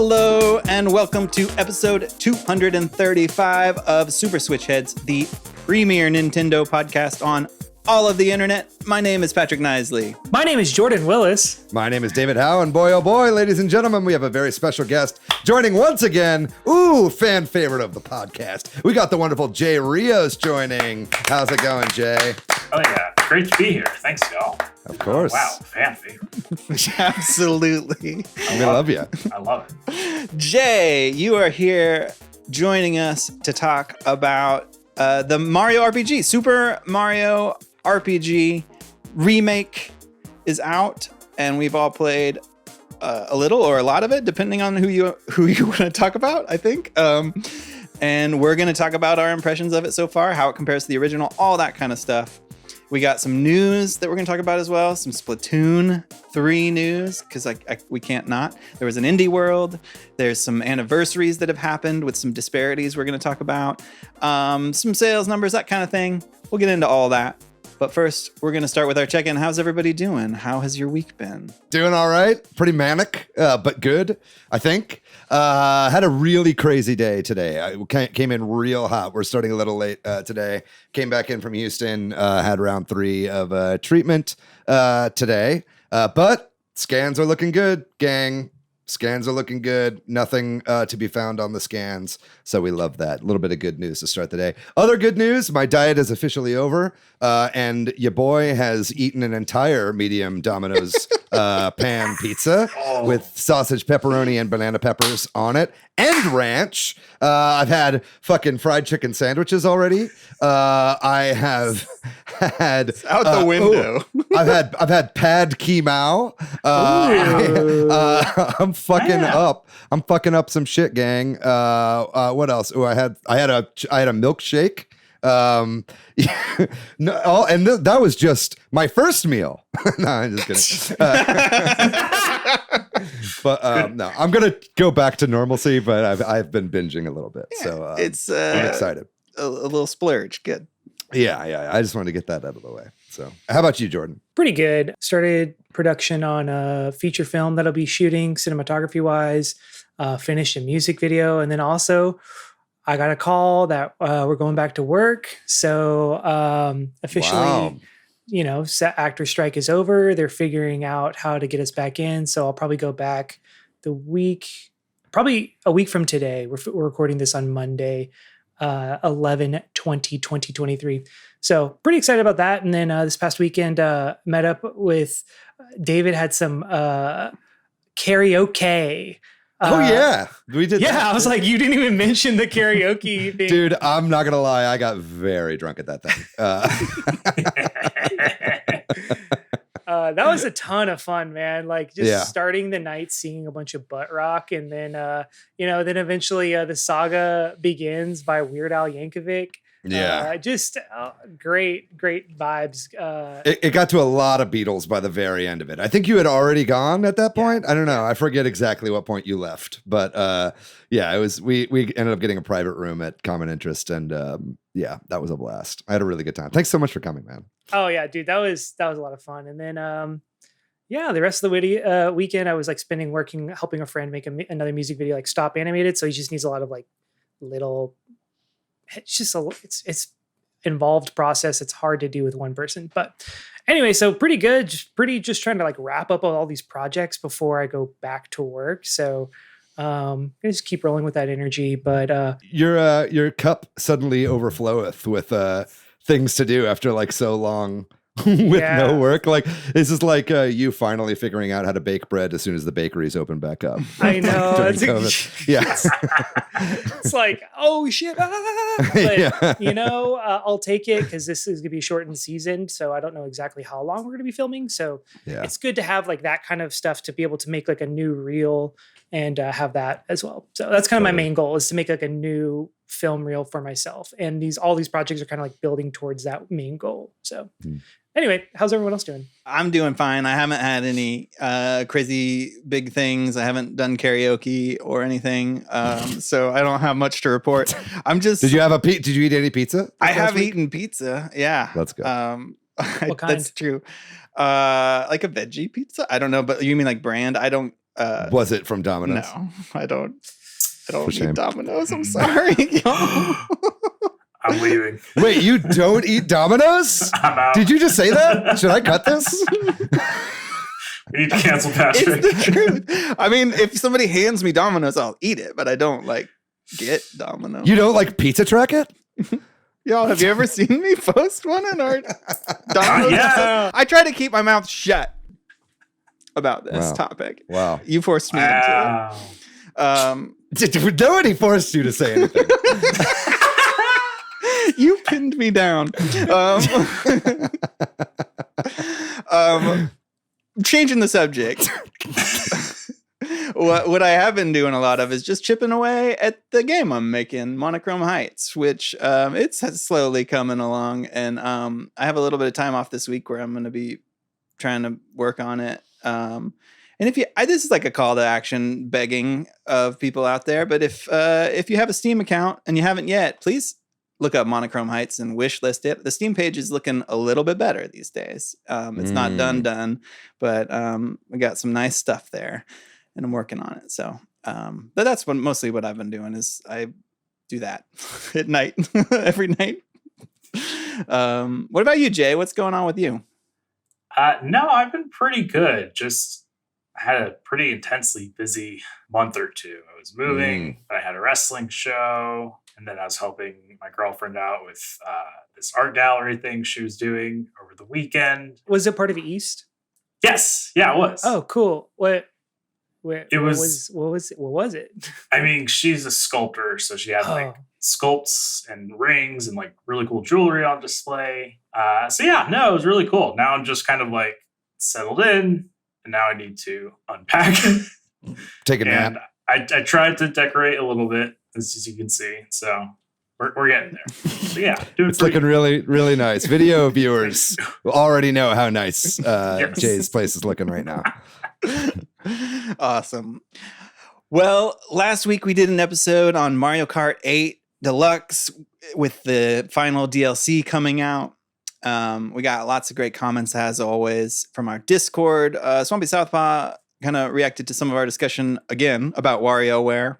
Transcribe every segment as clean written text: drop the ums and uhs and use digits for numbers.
Hello and welcome to episode 235 of Super Switch Headz, the premier Nintendo podcast on all of the internet. My name is Patrick Nisley. My name is Jordan Willis. My name is David Howe, and boy, oh boy, ladies and gentlemen, we have a very special guest joining once again. Ooh, fan favorite of the podcast. We got the wonderful Jay Rios joining. How's it going, Jay? Oh yeah, great to be here. Thanks, y'all. Of course. Wow, fan favorite. Absolutely. I love you. I love it. Jay, you are here joining us to talk about the Mario RPG. Super Mario RPG Remake is out, and we've all played a little or a lot of it, depending on who you want to talk about, I think. And we're going to talk about our impressions of it so far, how it compares to the original, all that kind of stuff. We got some news that we're going to talk about as well, some Splatoon 3 news, because we can't not. There was an Indie World. There's some anniversaries that have happened with some disparities we're going to talk about. Some sales numbers, that kind of thing. We'll get into all that. But first, we're going to start with our check-in. How's everybody doing? How has your week been? Doing all right. Pretty manic, but good, I think. Had a really crazy day today. I came in real hot. We're starting a little late today. Came back in from Houston. Had round 3 of treatment today. But scans are looking good, gang. Scans are looking good. Nothing to be found on the scans. So we love that. A little bit of good news to start the day. Other good news, my diet is officially over. And your boy has eaten an entire medium Domino's pan pizza with sausage, pepperoni, and banana peppers on it. And ranch. I've had fucking fried chicken sandwiches already. I have had It's out the window. I've had pad ki mao. I'm fucking up. I'm fucking up some shit, gang. What else? Oh, I had a milkshake. That was just my first meal. No, I'm just kidding. But no, I'm gonna go back to normalcy. But I've been binging a little bit, so It's I'm excited. A little splurge. Good. Yeah. I just wanted to get that out of the way. So, how about you, Jordan? Pretty good. Started production on a feature film that I'll be shooting cinematography wise, finished a music video. And then also I got a call that we're going back to work. So officially, Wow. set actor strike is over. They're figuring out how to get us back in. So I'll probably go back probably a week from today. We're recording this on Monday, 11/20/2023. So pretty excited about that. And then this past weekend, met up with David, had some karaoke. Oh yeah, we did. Yeah, that. I was like, you didn't even mention the karaoke thing. Dude, I'm not gonna lie, I got very drunk at that thing. That was a ton of fun, man. Like just starting the night singing a bunch of butt rock, and then then eventually the Saga Begins by Weird Al Yankovic. Yeah, just great vibes. it got to a lot of Beatles by the very end of it. I think you had already gone at that point. I don't know. I forget exactly what point you left, but it was. We ended up getting a private room at Common Interest, and that was a blast. I had a really good time. Thanks so much for coming, man. Oh yeah, dude, that was a lot of fun. And then the rest of the weekend I was like helping a friend make another music video, like stop animated. So he just needs a lot of like little. It's involved process. It's hard to do with one person, but anyway, so pretty good. Just trying to like wrap up all these projects before I go back to work. So I just keep rolling with that energy. But your cup suddenly overfloweth with things to do after like so long with no work. Like this is like you finally figuring out how to bake bread as soon as the bakeries open back up. I know. Yes. It's like, oh shit. But I'll take it because this is gonna be a shortened season, so I don't know exactly how long we're gonna be filming. So it's good to have like that kind of stuff to be able to make like a new reel and have that as well. So that's kind of my main goal, is to make like a new film reel for myself. And all these projects are kind of like building towards that main goal. So anyway, how's everyone else doing? I'm doing fine. I haven't had any crazy big things. I haven't done karaoke or anything, so I don't have much to report. I'm just. Did you eat any pizza? I have eaten pizza. Yeah, let's go. What kind? That's true. Like a veggie pizza. I don't know, but you mean like brand? I don't Was it from Domino's? No, I don't shame. eat Domino's. I'm sorry. I'm leaving. Wait, you don't eat Domino's? I'm out. Did you just say that? Should I cut this? We need to cancel Patrick. It's the truth. I mean, if somebody hands me Domino's, I'll eat it, but I don't like get Domino's. You don't like Pizza Track it? Y'all, have you ever seen me post one in our Domino's? Yeah. I try to keep my mouth shut about this topic. Wow. You forced me into it. Nobody forced you to say anything. You pinned me down. Changing the subject. What I have been doing a lot of is just chipping away at the game I'm making, Monochrome Heights, which it's slowly coming along. And I have a little bit of time off this week where I'm going to be trying to work on it. And if this is like a call to action begging of people out there, but if you have a Steam account and you haven't yet, please look up Monochrome Heights and wish list it. The Steam page is looking a little bit better these days. It's not done, but we got some nice stuff there, and I'm working on it. So, but that's mostly what I've been doing is I do that at night, every night. What about you, Jay? What's going on with you? No, I've been pretty good. I had a pretty intensely busy month or two. I was moving, I had a wrestling show, and then I was helping my girlfriend out with this art gallery thing she was doing over the weekend. Was it part of East? Yes. Yeah, it was. Oh, cool. What was it? I mean, she's a sculptor, so she had like sculpts and rings and like really cool jewelry on display. So yeah, no, it was really cool. Now I'm just kind of like settled in, and now I need to unpack. Take a nap. I tried to decorate a little bit, as you can see. So we're getting there. So yeah, it's looking really, really nice. Video viewers will already know how nice Jay's place is looking right now. Awesome. Well, last week we did an episode on Mario Kart 8 Deluxe with the final DLC coming out. We got lots of great comments as always from our Discord. Swampy Southpaw kind of reacted to some of our discussion again about WarioWare.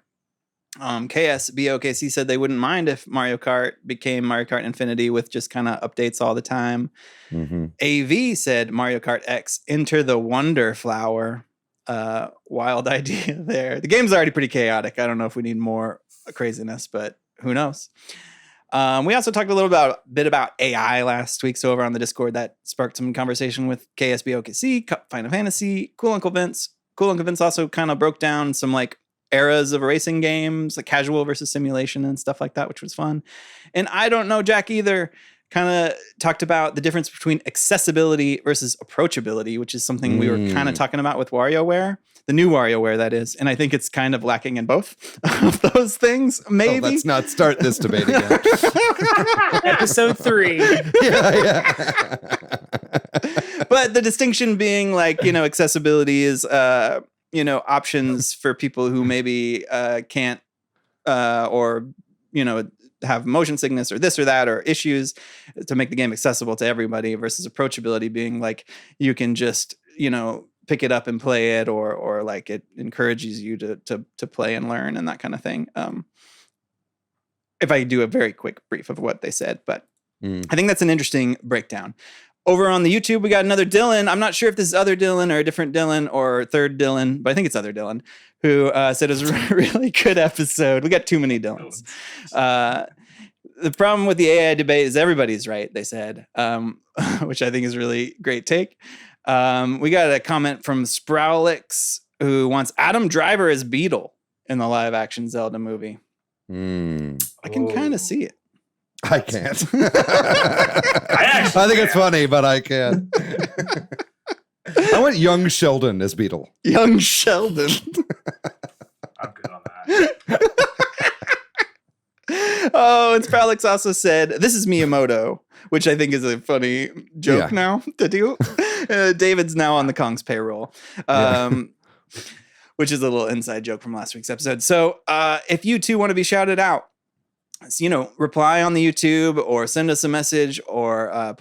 KSBOKC said they wouldn't mind if Mario Kart became Mario Kart Infinity with just kind of updates all the time. AV said Mario Kart X Enter the Wonder Flower. Wild idea there. The game's already pretty chaotic. I don't know if we need more craziness, but who knows? We also talked a little bit about AI last week. So over on the Discord, that sparked some conversation with KSBOKC, Final Fantasy, Cool Uncle Vince. Cool Uncle Vince also kind of broke down some like eras of racing games, like casual versus simulation and stuff like that, which was fun. And I don't know, Jack either kind of talked about the difference between accessibility versus approachability, which is something we were kind of talking about with WarioWare, the new WarioWare that is. And I think it's kind of lacking in both of those things, maybe. Let's not start this debate again. Episode 3. Yeah. But the distinction being like, accessibility is, options for people who maybe can't or, have motion sickness or this or that or issues to make the game accessible to everybody versus approachability being like you can just pick it up and play it or like it encourages you to play and learn and that kind of thing. If I do a very quick brief of what they said, but I think that's an interesting breakdown. Over on the YouTube, we got another Dylan. I'm not sure if this is other Dylan or a different Dylan or third Dylan, but I think it's other Dylan, who said it was a really good episode. We got too many Dylans. The problem with the AI debate is everybody's right, they said, which I think is a really great take. We got a comment from Sprowlix, who wants Adam Driver as Beetle in the live-action Zelda movie. I can kind of see it. I can't. I think it's funny, but I can't. I want young Sheldon as Beetle. Young Sheldon. I'm good on that. Oh, and Sprowlix also said, this is Miyamoto, which I think is a funny joke now to do. David's now on the Kong's payroll, which is a little inside joke from last week's episode. So if you two want to be shouted out reply on the YouTube or send us a message or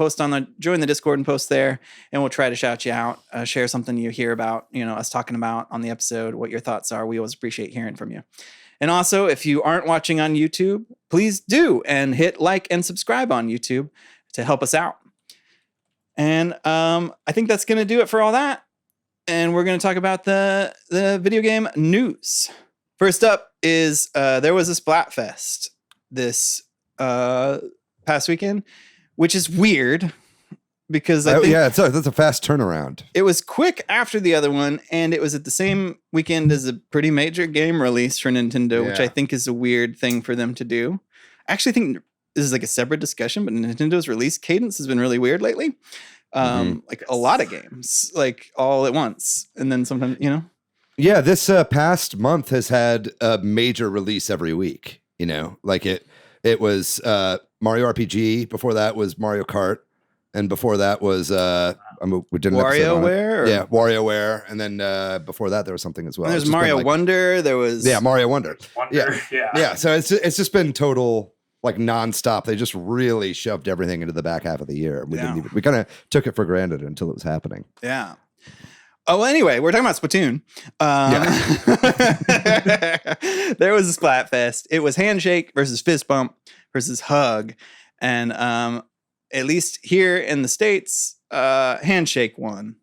join the Discord and post there, and we'll try to shout you out, share something you hear about, us talking about on the episode, what your thoughts are. We always appreciate hearing from you. And also, if you aren't watching on YouTube, please do and hit like and subscribe on YouTube to help us out. And I think that's going to do it for all that. And we're going to talk about the video game news. First up is there was a Splatfest this past weekend, which is weird because I think that's a fast turnaround. It was quick after the other one, and it was at the same weekend as a pretty major game release for Nintendo, which I think is a weird thing for them to do. I actually think this is like a separate discussion, but Nintendo's release cadence has been really weird lately. Like a lot of games, like all at once, and then sometimes, Yeah, this past month has had a major release every week. Like it was Mario RPG. Before that was Mario Kart, and before that was we did WarioWare. Yeah, WarioWare, and then before that there was something as well. And there's Mario Wonder. There was Mario Wonder. Yeah. So it's just been total like nonstop. They just really shoved everything into the back half of the year. We kind of took it for granted until it was happening. Yeah. Oh, well, anyway, we're talking about Splatoon. There was a Splatfest. It was Handshake versus Fist Bump versus Hug. And at least here in the States, Handshake won.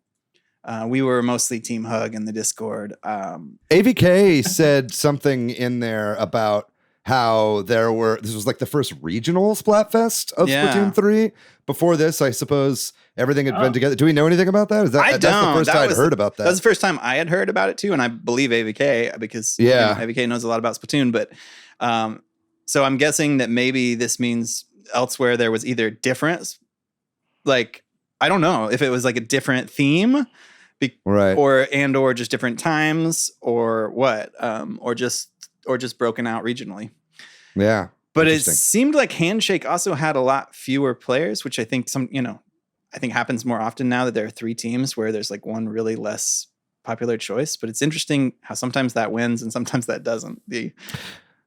We were mostly Team Hug in the Discord. AVK said something in there about how this was like the first regional Splatfest of Splatoon 3. Before this, I suppose everything had been together. Do we know anything about that? That's the first time I'd heard about that. That was the first time I had heard about it too, and I believe AVK because AVK knows a lot about Splatoon. But so I'm guessing that maybe this means elsewhere there was either different, like I don't know if it was like a different theme, or just different times or what, or just broken out regionally. Yeah. But it seemed like Handshake also had a lot fewer players, which I think happens more often now that there are 3 teams where there's like one really less popular choice. But it's interesting how sometimes that wins and sometimes that doesn't.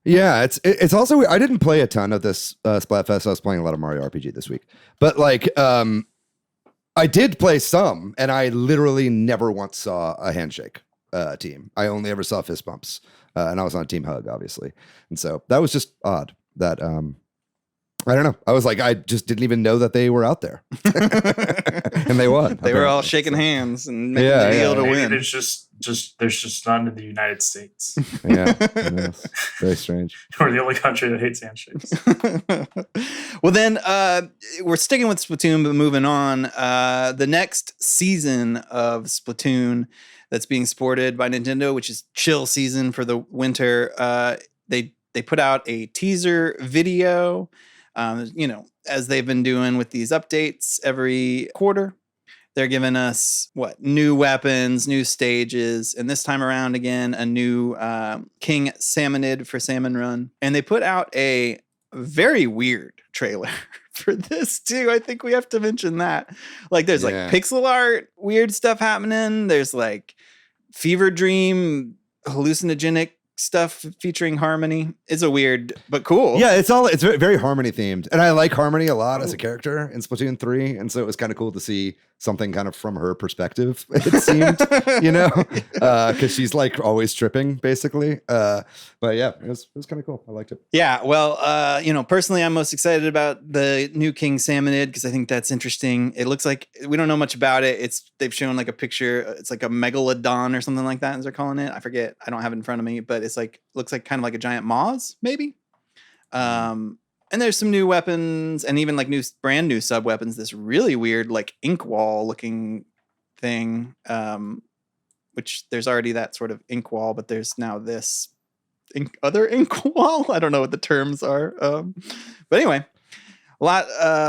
Yeah, it's also, I didn't play a ton of this Splatfest. I was playing a lot of Mario RPG this week. But like, I did play some, and I literally never once saw a Handshake team. I only ever saw Fist Bumps. And I was on Team Hug, obviously. And so that was just odd that, I don't know. I was like, I just didn't even know that they were out there. And they won. They were all shaking hands and making the deal to win. There's just none in the United States. Yeah. Very strange. We're the only country that hates handshakes. Well, then we're sticking with Splatoon, but moving on. The next season of Splatoon that's being supported by Nintendo, which is chill season for the winter. They put out a teaser video, as they've been doing with these updates every quarter. They're giving us new weapons, new stages, and this time around again, a new King Salmonid for Salmon Run. And they put out a very weird trailer for this too. I think we have to mention that. Like there's like pixel art, weird stuff happening. There's like fever dream, hallucinogenic stuff featuring Harmony. It's a weird but cool. Yeah, it's very Harmony themed. And I like Harmony a lot as a character in Splatoon 3. And so it was kind of cool to see something kind of from her perspective, it seemed, because she's like always tripping basically. But yeah, it was kind of cool. I liked it. Yeah. Well, personally, I'm most excited about the new King Salmonid because I think that's interesting. It looks like we don't know much about it. They've shown like a picture. It's like a megalodon or something like that, as they're calling it. I forget. I don't have it in front of me, but it's like, looks like kind of like a giant Moz maybe. And there's some new weapons and even like brand new sub weapons. This really weird, like Inkwall looking thing, which there's already that sort of Inkwall, but there's now this other Inkwall. I don't know what the terms are. But anyway, a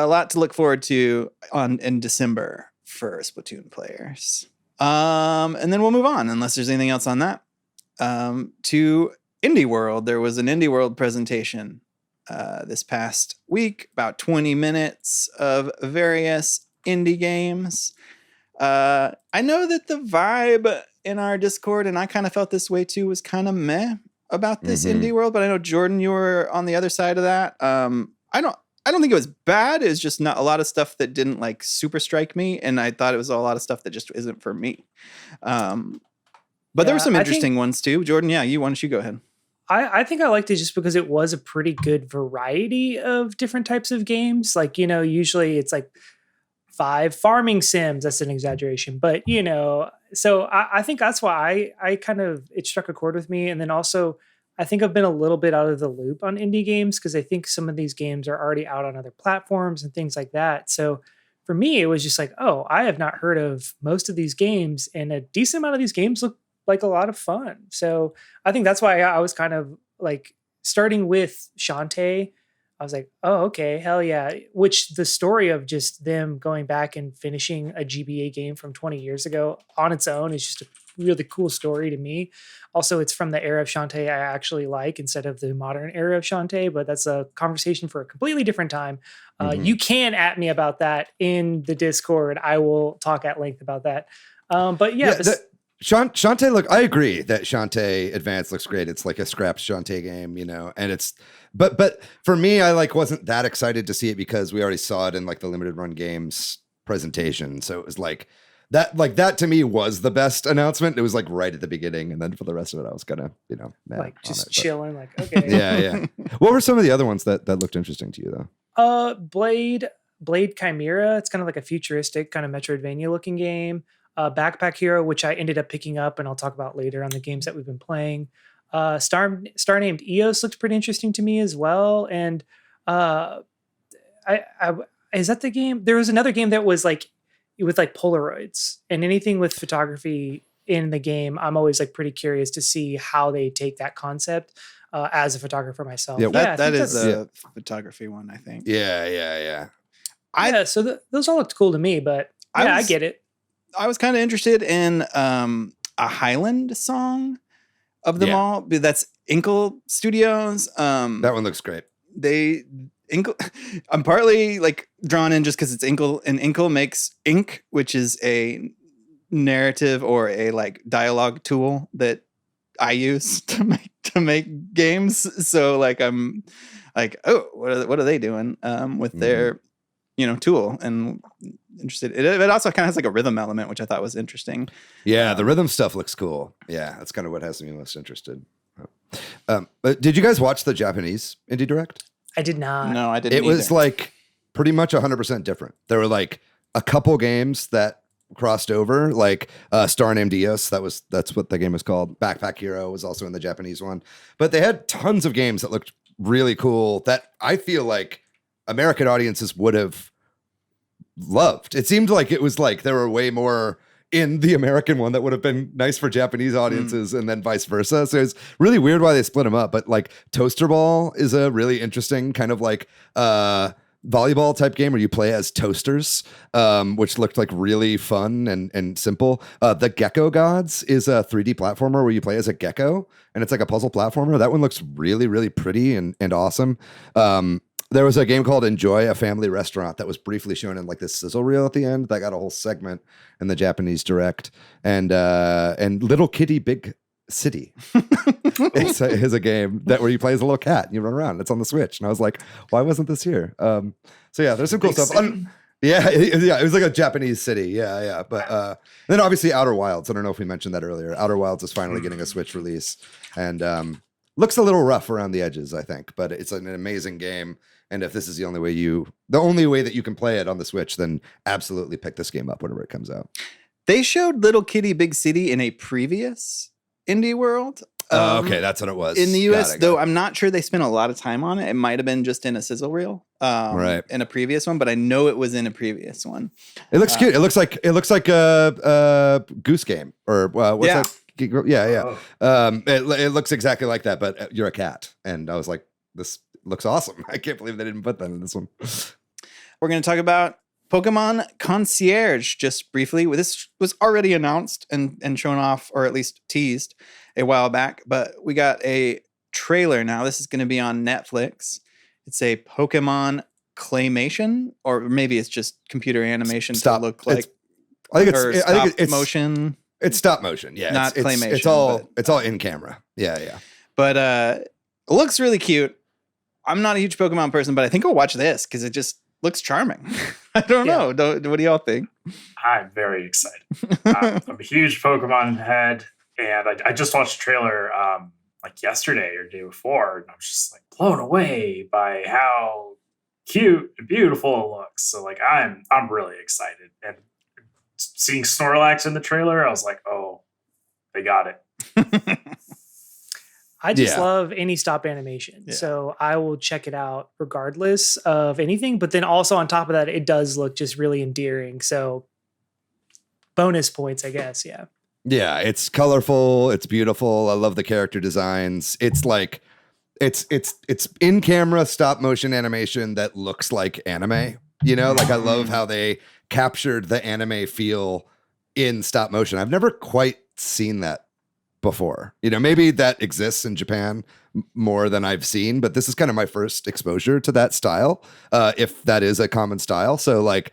lot to look forward to in December for Splatoon players. And then we'll move on unless there's anything else on that. To Indie World. There was an Indie World presentation this past week, about 20 minutes of various indie games. I know that the vibe in our Discord, and I kind of felt this way too, was kind of meh. about this indie world, but I know Jordan, you were on the other side of that. I don't think it was bad. It's just not a lot of stuff that didn't like super strike me, and I thought it was a lot of stuff that just isn't for me. But there were some interesting ones too. Jordan, why don't you go ahead? I think I liked it just because it was a pretty good variety of different types of games. Like, usually it's like 5 farming sims. That's an exaggeration, but so I think that's why I kind of, it struck a chord with me. And then also I think I've been a little bit out of the loop on indie games because I think some of these games are already out on other platforms and things like that. So for me, it was just like, oh, I have not heard of most of these games, and a decent amount of these games look like a lot of fun. So I think that's why I was kind of like starting with Shantae. I was like, oh, okay, hell yeah. Which the story of just them going back and finishing a GBA game from 20 years ago on its own is just a really cool story to me. Also, it's from the era of Shantae I actually like instead of the modern era of Shantae, but that's a conversation for a completely different time. You can at me about that in the Discord. I will talk at length about that. But Shantae, look, I agree that Shantae Advanced looks great. It's like a scrapped Shantae game, and it's, but for me, I wasn't that excited to see it because we already saw it in like the limited run games presentation. So it was like that to me was the best announcement. It was like right at the beginning. And then for the rest of it, I was kind of, mad just chilling, like, okay. Yeah. What were some of the other ones that looked interesting to you though? Blade Chimera. It's kind of like a futuristic kind of Metroidvania looking game. Backpack Hero, which I ended up picking up, and I'll talk about later on the games that we've been playing. Star named Eos looked pretty interesting to me as well. And is that the game? There was another game that was like with like Polaroids, and anything with photography in the game, I'm always like pretty curious to see how they take that concept. As a photographer myself, that is a photography one, I think. Yeah. So those all looked cool to me, but I get it. I was kind of interested in a Highland song of them all. That's Inkle Studios. That one looks great. I'm partly like drawn in just because it's Inkle, and Inkle makes ink, which is a narrative or a like dialogue tool that I use to make games. So like I'm like, oh, what are they doing with their tool, and interested. It also kind of has like a rhythm element, which I thought was interesting. Yeah, the rhythm stuff looks cool. Yeah, that's kind of what has me most interested. But did you guys watch the Japanese Indie Direct? I did not. No, I didn't. It was like pretty much 100% different. There were like a couple games that crossed over, like Star Named Eos. That's what the game was called. Backpack Hero was also in the Japanese one. But they had tons of games that looked really cool that I feel like American audiences would have loved. It seemed like it was like there were way more in the American one that would have been nice for Japanese audiences, and then vice versa. So it's really weird why they split them up. But like Toaster Ball is a really interesting kind of like volleyball type game where you play as toasters, which looked like really fun and simple. The Gecko Gods is a 3D platformer where you play as a gecko, and it's like a puzzle platformer. That one looks really, really pretty and awesome. There was a game called Enjoy a Family Restaurant that was briefly shown in like this sizzle reel at the end that got a whole segment in the Japanese Direct. And Little Kitty Big City is a game that where you play as a little cat and you run around. It's on the Switch. And I was like, why wasn't this here? So yeah, there's some cool stuff. It was like a Japanese city. Yeah. But then obviously Outer Wilds. I don't know if we mentioned that earlier. Outer Wilds is finally getting a Switch release, and looks a little rough around the edges, I think, but it's an amazing game. And if this is the only way that you can play it on the Switch, then absolutely pick this game up whenever it comes out. They showed Little Kitty Big City in a previous Indie World. Okay, that's what it was. In the US, though, I'm not sure they spent a lot of time on it. It might have been just in a sizzle reel, right, in a previous one, but I know it was in a previous one. It looks cute. It looks like a Goose Game or what's that? Yeah. It looks exactly like that, but you're a cat, and I was like, this looks awesome. I can't believe they didn't put that in this one. We're going to talk about Pokemon Concierge just briefly. This was already announced and shown off, or at least teased a while back, but we got a trailer now. This is going to be on Netflix. It's a Pokemon claymation, or maybe it's just computer animation to look like. I think it's motion. It's stop motion. Yeah, not claymation. It's all in camera. Yeah. But it looks really cute. I'm not a huge Pokemon person, but I think I'll watch this because it just looks charming. I don't know. What do y'all think? I'm very excited. I'm a huge Pokemon head, and I just watched a trailer like yesterday or the day before, and I was just like blown away by how cute and beautiful it looks. So like I'm really excited. And seeing Snorlax in the trailer, I was like, oh, they got it. I just love any stop animation. So I will check it out regardless of anything. But then also on top of that, it does look just really endearing. So bonus points, I guess. Yeah. Yeah, it's colorful. It's beautiful. I love the character designs. It's like it's in camera stop motion animation that looks like anime. You know, like I love how they captured the anime feel in stop motion. I've never quite seen that before. You know, maybe that exists in Japan more than I've seen, but this is kind of my first exposure to that style, if that is a common style. So like,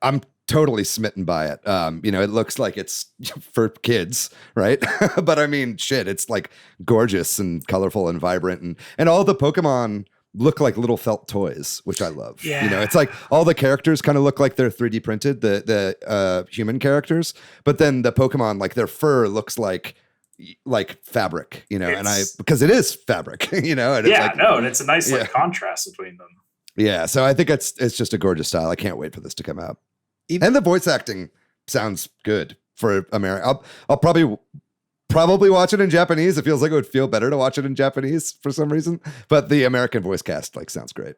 I'm totally smitten by it. You know, it looks like it's for kids, right? But I mean, shit, it's like gorgeous and colorful and vibrant, and all the Pokemon look like little felt toys, which I love. Yeah. You know, it's like all the characters kind of look like they're 3D printed, the human characters, but then the Pokemon, like their fur looks like fabric, you know, because it is fabric, you know. And and it's a nice like contrast between them. Yeah, so I think it's just a gorgeous style. I can't wait for this to come out. And the voice acting sounds good for America. I'll probably watch it in Japanese. It feels like it would feel better to watch it in Japanese for some reason, but the American voice cast like sounds great.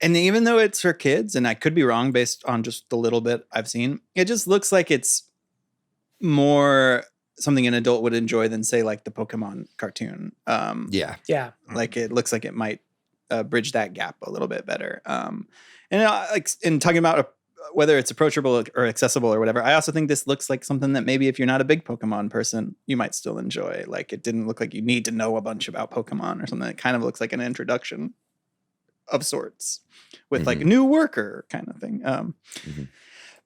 And even though it's for kids, and I could be wrong based on just the little bit I've seen, it just looks like it's more something an adult would enjoy than say like the Pokemon cartoon. Like it looks like it might bridge that gap a little bit better. And like in talking about whether it's approachable or accessible or whatever, I also think this looks like something that maybe if you're not a big Pokemon person, you might still enjoy. Like it didn't look like you need to know a bunch about Pokemon or something. It kind of looks like an introduction of sorts with like a new worker kind of thing.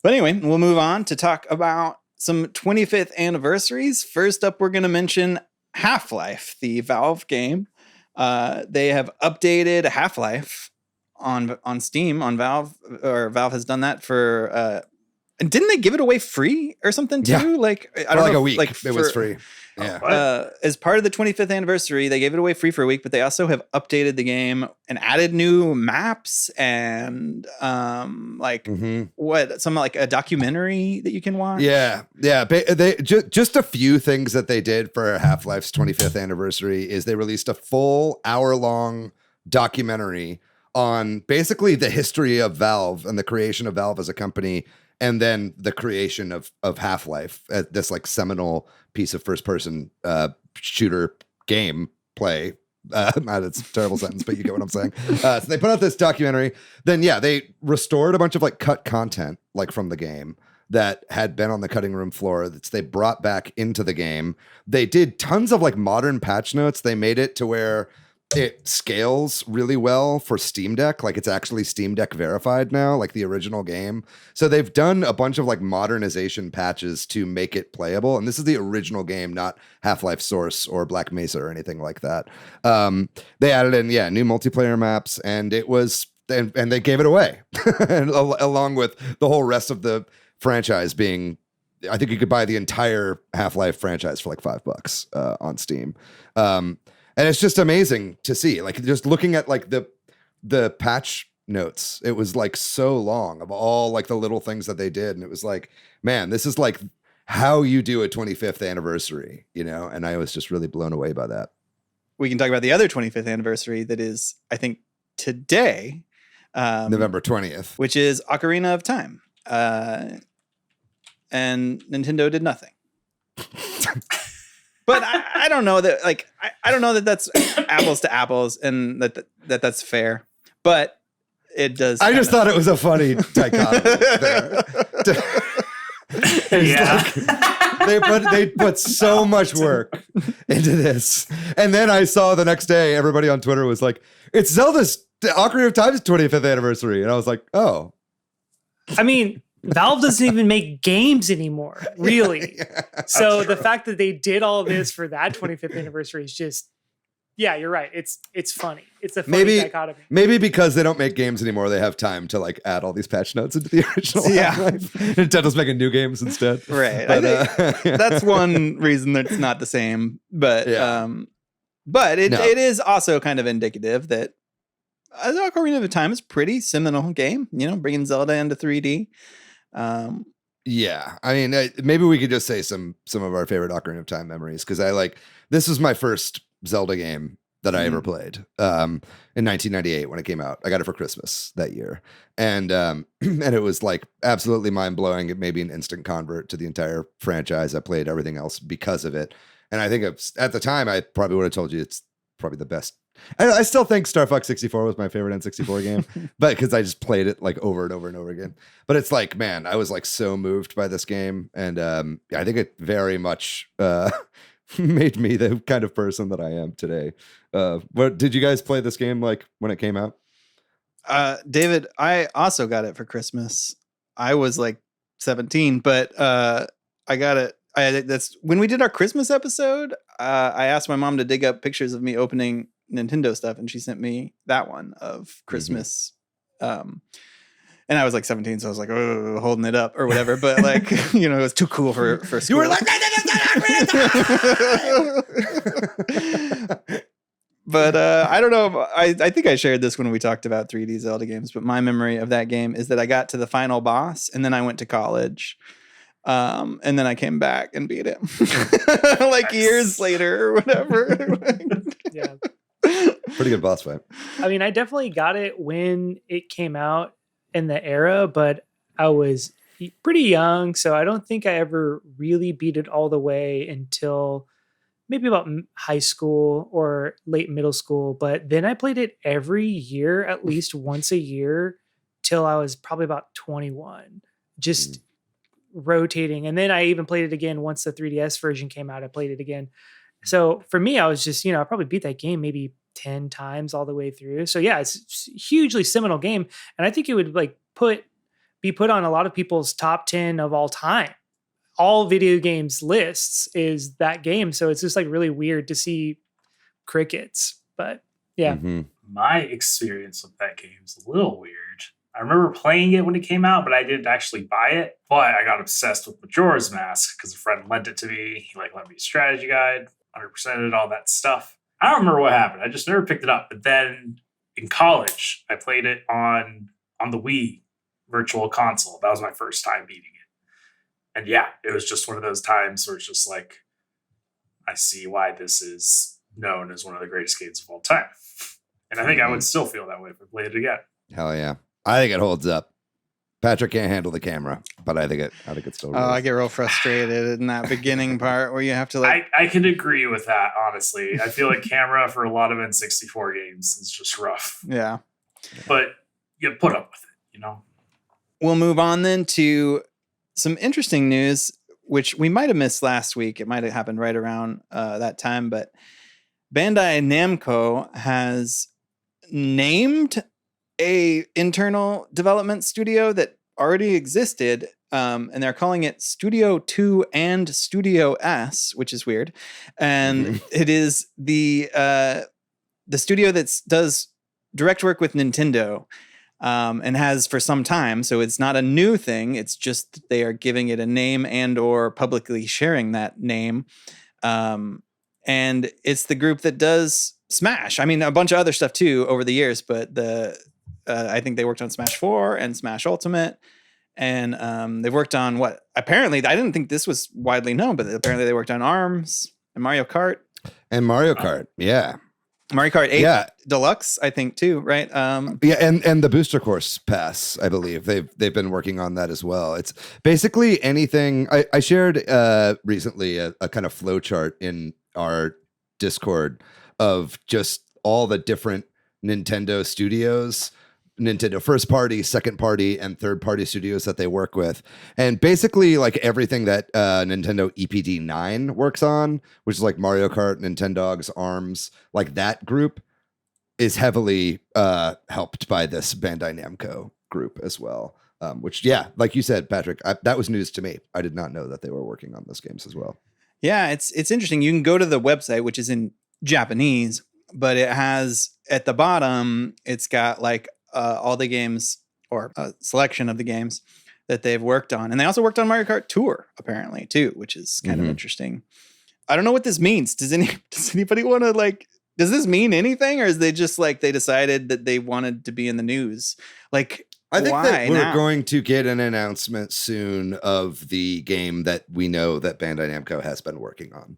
But anyway, we'll move on to talk about some 25th anniversaries. First up, we're going to mention Half-Life, the Valve game. They have updated Half-Life on Steam, on Valve, or Valve has done that for, and didn't they give it away free or something too? Yeah. Like, I don't for like know, a week, like it was free. Yeah. As part of the 25th anniversary, they gave it away free for a week, but they also have updated the game and added new maps and some like a documentary that you can watch. Yeah. They just a few things that they did for Half-Life's 25th anniversary is they released a full hour-long documentary on basically the history of Valve and the creation of Valve as a company, and then the creation of Half-Life, this like seminal piece of first-person shooter game play. That's a terrible sentence, but you get what I'm saying. So they put out this documentary. Then they restored a bunch of like cut content like from the game that had been on the cutting room floor that they brought back into the game. They did tons of like modern patch notes. They made it to where it scales really well for Steam Deck. Like it's actually Steam Deck verified now, like the original game. So they've done a bunch of like modernization patches to make it playable. And this is the original game, not Half-Life Source or Black Mesa or anything like that. They added in, new multiplayer maps, and it was, and they gave it away and along with the whole rest of the franchise being, I think you could buy the entire Half-Life franchise for like $5 on Steam. And it's just amazing to see, like just looking at like the patch notes, it was like so long of all like the little things that they did. And it was like, man, this is like how you do a 25th anniversary, you know? And I was just really blown away by that. We can talk about the other 25th anniversary that is, I think, today. November 20th. Which is Ocarina of Time. And Nintendo did nothing. But I don't know that, like, I don't know that that's apples to apples and that's fair. But it does. I just thought it was a funny dichotomy there. They put so much work into this. And then I saw the next day, everybody on Twitter was like, it's Zelda's Ocarina of Time's 25th anniversary. And I was like, oh. I mean, Valve doesn't even make games anymore, really. Yeah, so the fact that they did all this for that 25th anniversary is just, yeah, you're right. It's funny. It's a funny dichotomy. Maybe because they don't make games anymore, they have time to like add all these patch notes into the original. Yeah. Nintendo's making new games instead. Right. But, I think that's one reason that it's not the same. But it is also kind of indicative that Ocarina of Time is a pretty seminal game, bringing Zelda into 3D. Yeah, I mean, maybe we could just say some of our favorite Ocarina of Time memories, because this was my first Zelda game that I ever played in 1998 when it came out. I got it for Christmas that year, and it was like absolutely mind blowing. It made me an instant convert to the entire franchise. I played everything else because of it, and I think at the time I probably would have told you it's probably the best. I still think Star Fox 64 was my favorite N64 game, but because I just played it like over and over and over again. But it's like, man, I was like so moved by this game, and I think it very much made me the kind of person that I am today. What did you guys play this game like when it came out? David, I also got it for Christmas. I was like 17, but I got it. That's when we did our Christmas episode. I asked my mom to dig up pictures of me opening Nintendo stuff, and she sent me that one of Christmas. And I was like 17, so I was like, oh, holding it up or whatever. But like, it was too cool for school. You were like, but I don't know. I think I shared this when we talked about 3D Zelda games. But my memory of that game is that I got to the final boss, and then I went to college. And then I came back and beat it like years later or whatever. Yeah. Pretty good boss fight. I mean, I definitely got it when it came out in the era, but I was pretty young, so I don't think I ever really beat it all the way until maybe about high school or late middle school. But then I played it every year, at least once a year, till I was probably about 21. Just rotating. And then I even played it again once the 3DS version came out. I played it again. So for me, I was just, I probably beat that game maybe 10 times all the way through. So yeah, it's a hugely seminal game. And I think it would like be put on a lot of people's top 10 of all time. All video games lists is that game. So it's just like really weird to see crickets. But yeah. Mm-hmm. My experience with that game is a little weird. I remember playing it when it came out, but I didn't actually buy it. But I got obsessed with Majora's Mask because a friend lent it to me. He lent me a strategy guide, 100%ed all that stuff. I don't remember what happened. I just never picked it up. But then in college, I played it on the Wii Virtual Console. That was my first time beating it. And yeah, it was just one of those times where it's just like, I see why this is known as one of the greatest games of all time. And I think I would still feel that way if I played it again. Hell yeah. I think it holds up. Patrick can't handle the camera, but I think it still rules. I get real frustrated in that beginning part where you have to like... I can agree with that, honestly. I feel like camera for a lot of N64 games is just rough. Yeah. But you put up with it, We'll move on then to some interesting news, which we might have missed last week. It might have happened right around that time, but Bandai Namco has named a internal development studio that already existed, and they're calling it Studio 2 and Studio S, which is weird. And it is the studio that does direct work with Nintendo, and has for some time. So it's not a new thing. It's just that they are giving it a name and or publicly sharing that name. And it's the group that does Smash. I mean, a bunch of other stuff too over the years, but I think they worked on Smash 4 and Smash Ultimate. And they've worked on what apparently, I didn't think this was widely known, but apparently they worked on ARMS and Mario Kart. And Mario Kart, yeah. Mario Kart 8 Deluxe, I think too, right? Yeah, and the Booster Course Pass, I believe they've been working on that as well. It's basically anything. I shared recently a kind of flow chart in our Discord of just all the different Nintendo studios, Nintendo first party, second party, and third party studios that they work with. And basically like everything that Nintendo EPD 9 works on, which is like Mario Kart, Nintendogs, ARMS, like that group is heavily helped by this Bandai Namco group as well. Which, like you said, Patrick, that was news to me. I did not know that they were working on those games as well. Yeah, it's interesting. You can go to the website, which is in Japanese, but it has at the bottom, it's got like all the games or a selection of the games that they've worked on. And they also worked on Mario Kart Tour, apparently, too, which is kind of interesting. I don't know what this means. Does anybody want to like, does this mean anything? Or is they just like, they decided that they wanted to be in the news? Like, I think that we're now? going to get an announcement soon of the game that we know that Bandai Namco has been working on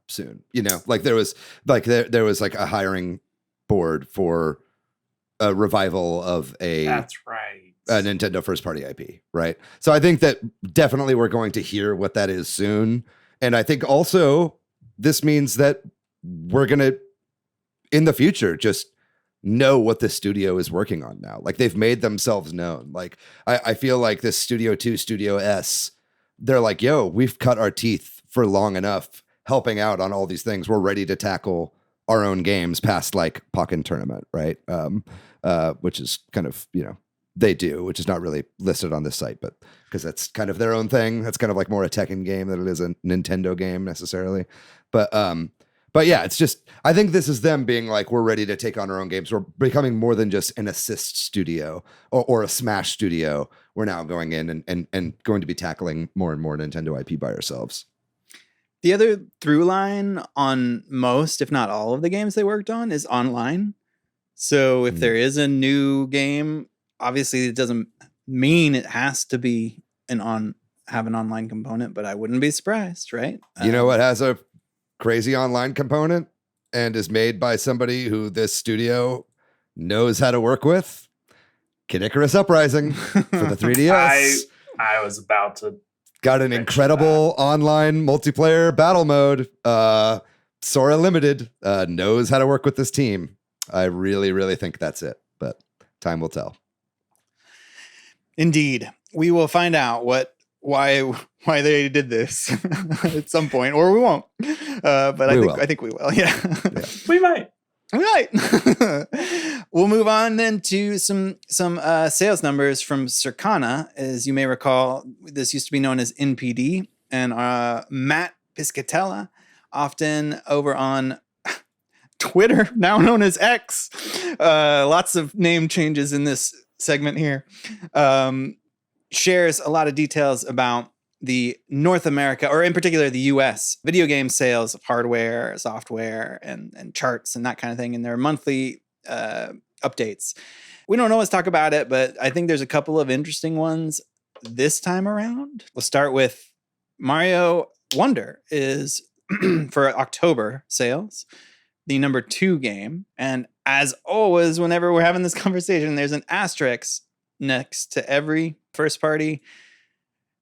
soon. You know, like there was like a hiring board for a revival of That's right. a Nintendo first party IP, right? So I think that definitely we're going to hear what that is soon. And I think also this means that we're going to, in the future, just know what the studio is working on now. Like they've made themselves known. Like I feel like this Studio 2, Studio S, they're like, yo, we've cut our teeth for long enough helping out on all these things. We're ready to tackle our own games past like Pokken Tournament, right? Which is kind of, you know, they do, which is not really listed on this site, but because that's kind of their own thing. That's kind of like more a Tekken game than it is a Nintendo game necessarily. But yeah, it's just, I think this is them being like, we're ready to take on our own games. We're becoming more than just an assist studio or a Smash studio. We're now going in and going to be tackling more and more Nintendo IP by ourselves. The other through line on most, if not all of the games they worked on is online. So if there is a new game, obviously it doesn't mean it has to be have an online component, but I wouldn't be surprised, right? You know what has a crazy online component and is made by somebody who this studio knows how to work with? Kid Icarus Uprising for the 3DS. I was about to got an incredible online multiplayer battle mode. Sora Limited knows how to work with this team. I really, really think that's it, but time will tell. Indeed. We will find out why they did this at some point, or we won't. But I think we will. Yeah. We might. We might. We'll move on then to some sales numbers from Circana. As you may recall, this used to be known as NPD, and Matt Piscatella, often over on Twitter, now known as X. Lots of name changes in this segment here. Shares a lot of details about the North America, or in particular the US, video game sales of hardware, software, and charts and that kind of thing in their monthly updates. We don't always talk about it, but I think there's a couple of interesting ones this time around. We'll start with Mario Wonder is for October sales, the number 2 game. And as always, whenever we're having this conversation, there's an asterisk next to every first party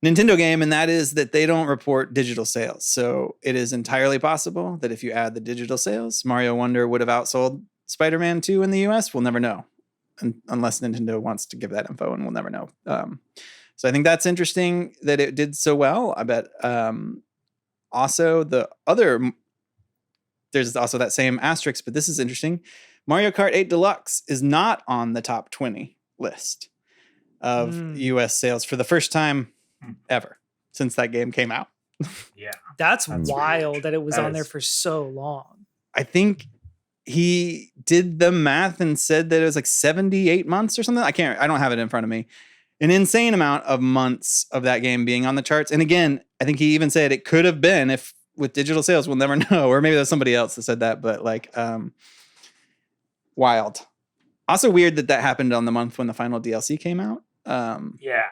Nintendo game, and that is that they don't report digital sales. So it is entirely possible that if you add the digital sales, Mario Wonder would have outsold Spider-Man 2 in the US. We'll never know unless Nintendo wants to give that info, and we'll never know. So I think that's interesting that it did so well. I bet also there's also that same asterisk, but this is interesting. Mario Kart 8 Deluxe is not on the top 20 list of US sales for the first time ever since that game came out. Yeah. That's wild that it was on there for so long. I think he did the math and said that it was like 78 months or something. I don't have it in front of me. An insane amount of months of that game being on the charts. And again, I think he even said it could have been if with digital sales, we'll never know. Or maybe that's somebody else that said that, but like wild. Also weird that happened on the month when the final DLC came out. Yeah.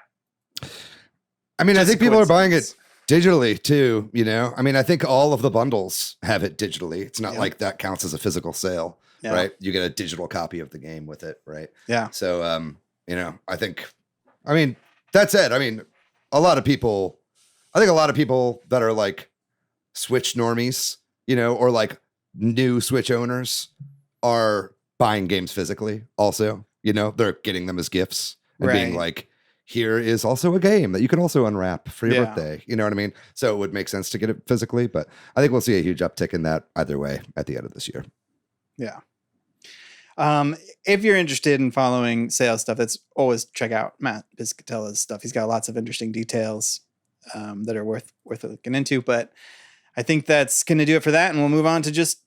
I mean, I think people are buying it digitally too, you know? I mean, I think all of the bundles have it digitally. It's not like that counts as a physical sale, right? You get a digital copy of the game with it, right? Yeah. So, you know, I mean, that's it. I mean, a lot of people that are like Switch normies, you know, or like new Switch owners are buying games physically also, you know, they're getting them as gifts and being like, here is also a game that you can also unwrap for your birthday. You know what I mean? So it would make sense to get it physically, but I think we'll see a huge uptick in that either way at the end of this year. Yeah. If you're interested in following sales stuff, that's always check out Matt Piscatella's stuff. He's got lots of interesting details that are worth looking into. But I think that's going to do it for that, and we'll move on to just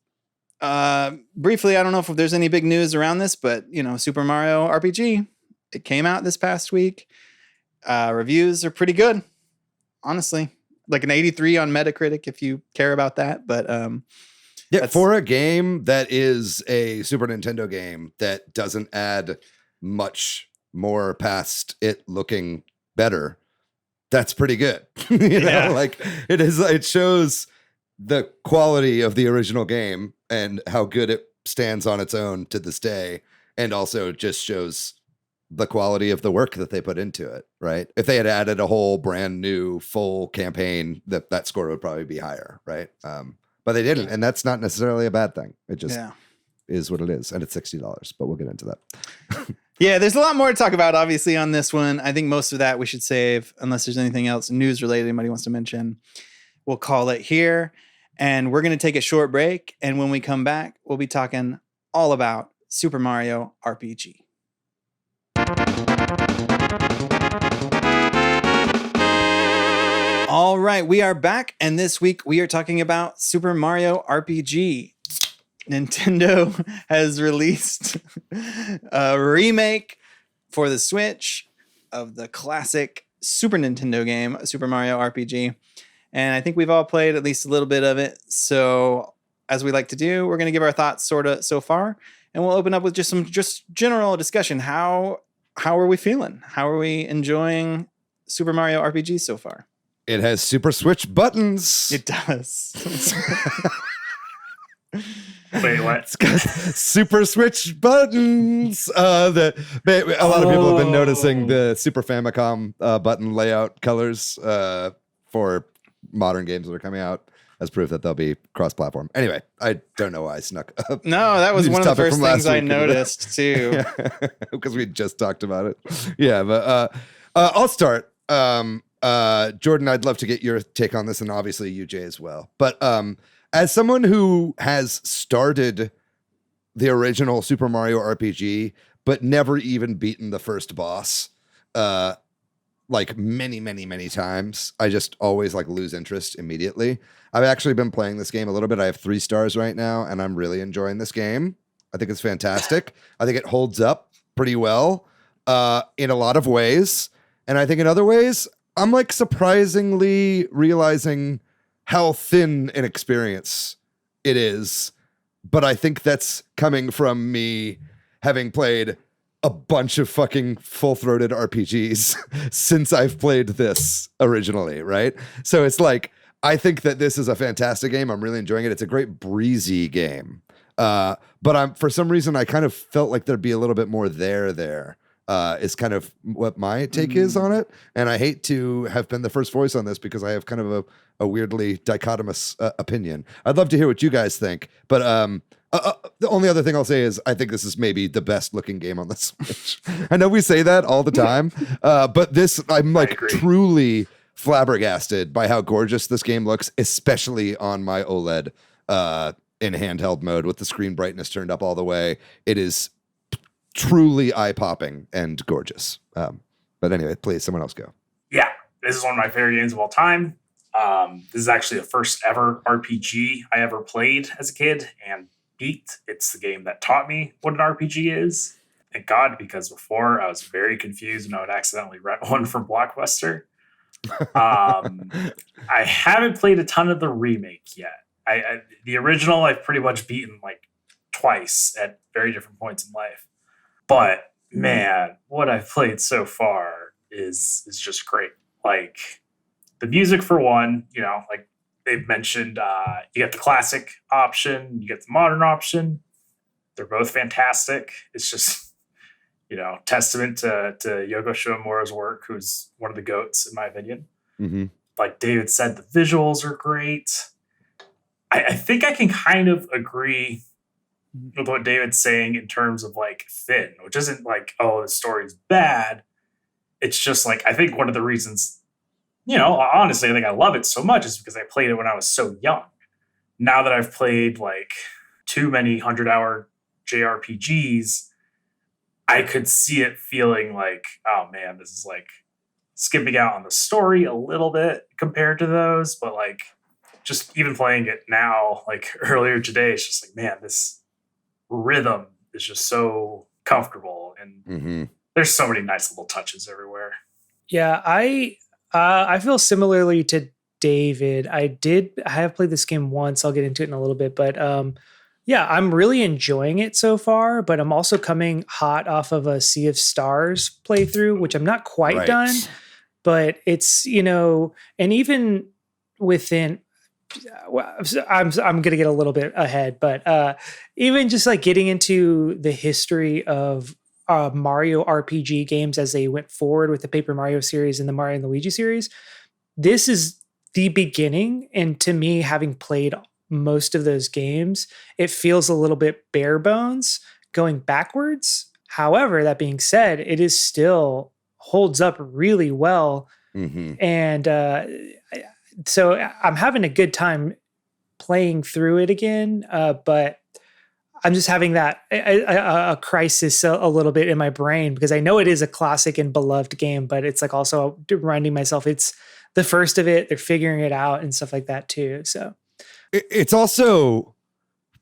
briefly. I don't know if there's any big news around this, but Super Mario RPG, it came out this past week. Reviews are pretty good, honestly. Like an 83 on Metacritic, if you care about that. But yeah, for a game that is a Super Nintendo game that doesn't add much more past it looking better, that's pretty good. Like it is. It shows the quality of the original game and how good it stands on its own to this day, and also just shows the quality of the work that they put into it, right? If they had added a whole brand new full campaign, that score would probably be higher, right? But they didn't, and that's not necessarily a bad thing. It just is what it is, and it's $60, but we'll get into that. Yeah, there's a lot more to talk about, obviously, on this one. I think most of that we should save, unless there's anything else news related anybody wants to mention. We'll call it here, and we're going to take a short break, and when we come back, we'll be talking all about Super Mario RPG. All right, we are back, and this week we are talking about Super Mario RPG. Nintendo has released a remake for the Switch of the classic Super Nintendo game, Super Mario RPG. And I think we've all played at least a little bit of it. So as we like to do, we're going to give our thoughts sort of so far, and we'll open up with just some general discussion. How are we feeling? How are we enjoying Super Mario RPG so far? It has Super Switch buttons. It does. Wait, what? It's got Super Switch buttons. A lot of people have been noticing the Super Famicom button layout colors for modern games that are coming out as proof that they'll be cross-platform. Anyway, I don't know why I snuck up. No, that was one of the first things I noticed too. Because we just talked about it. Yeah, but I'll start. Jordan, I'd love to get your take on this, and obviously you, Jay, as well. But as someone who has started the original Super Mario RPG, but never even beaten the first boss, like many times, I just always lose interest immediately. I've actually been playing this game a little bit. I have 3 stars right now, and I'm really enjoying this game. I think it's fantastic. I think it holds up pretty well in a lot of ways. And I think in other ways, I'm surprisingly realizing how thin an experience it is. But I think that's coming from me having played a bunch of fucking full-throated RPGs since I've played this originally, right? So it's I think that this is a fantastic game. I'm really enjoying it. It's a great breezy game. But for some reason, I kind of felt like there'd be a little bit more there. Is kind of what my take is on it. And I hate to have been the first voice on this because I have kind of a weirdly dichotomous opinion. I'd love to hear what you guys think. But the only other thing I'll say is I think this is maybe the best looking game on the Switch. I know we say that all the time, but this, I'm truly flabbergasted by how gorgeous this game looks, especially on my OLED in handheld mode with the screen brightness turned up all the way. It is truly eye-popping and gorgeous. But anyway, please, someone else go. Yeah, this is one of my favorite games of all time. This is actually the first ever RPG I ever played as a kid and beat. It's the game that taught me what an RPG is. Thank God, because before I was very confused and I would accidentally rent one from Blockbuster. I haven't played a ton of the remake yet. The original I've pretty much beaten twice at very different points in life. But man, what I've played so far is just great. The music for one, they've mentioned, you get the classic option, you get the modern option. They're both fantastic. It's just, testament to Yoko Shimomura's work, who's one of the GOATs in my opinion. Mm-hmm. Like David said, the visuals are great. I think I can kind of agree with what David's saying in terms of thin, which isn't the story's bad. It's just I think one of the reasons, honestly, I think I love it so much is because I played it when I was so young. Now that I've played too many 100-hour JRPGs, I could see it feeling like, oh man, this is like skipping out on the story a little bit compared to those. But like, just even playing it now, like earlier today, it's just like, man, this rhythm is just so comfortable. And there's so many nice little touches everywhere. Yeah, I feel similarly to David. I have played this game once. I'll get into it in a little bit, but yeah, I'm really enjoying it so far, but I'm also coming hot off of a Sea of Stars playthrough, which I'm not quite done, but it's, and even within, I'm going to get a little bit ahead, but even just like getting into the history of Mario RPG games as they went forward with the Paper Mario series and the Mario and Luigi series, this is the beginning. And to me, having played most of those games, it feels a little bit bare bones going backwards. However, that being said, it is still holds up really well. And so I'm having a good time playing through it again. But I'm just having that a crisis a little bit in my brain, because I know it is a classic and beloved game, but it's like also reminding myself it's the first of it. They're figuring it out and stuff like that too. So it's also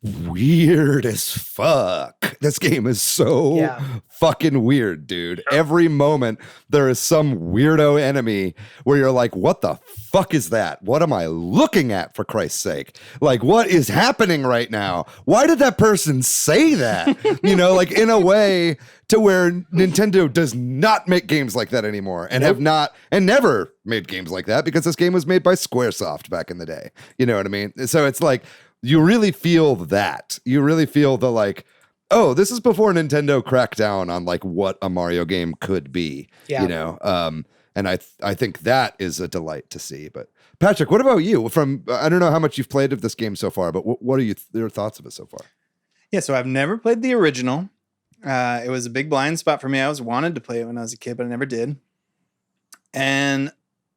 weird as fuck. This game is so fucking weird, dude. Every moment there is some weirdo enemy where you're like, what the fuck is that? What am I looking at, for Christ's sake? Like, what is happening right now? Why did that person say that? Like in a way to where Nintendo does not make games like that anymore, and have not and never made games like that, because this game was made by Squaresoft back in the day. You know what I mean? So it's like, you really feel that. You really feel the like, oh, this is before Nintendo cracked down on like what a Mario game could be. And I think that is a delight to see. But Patrick, what about you? I don't know how much you've played of this game so far, but what are your thoughts of it so far? Yeah, so I've never played the original. It was a big blind spot for me. I always wanted to play it when I was a kid, but I never did. And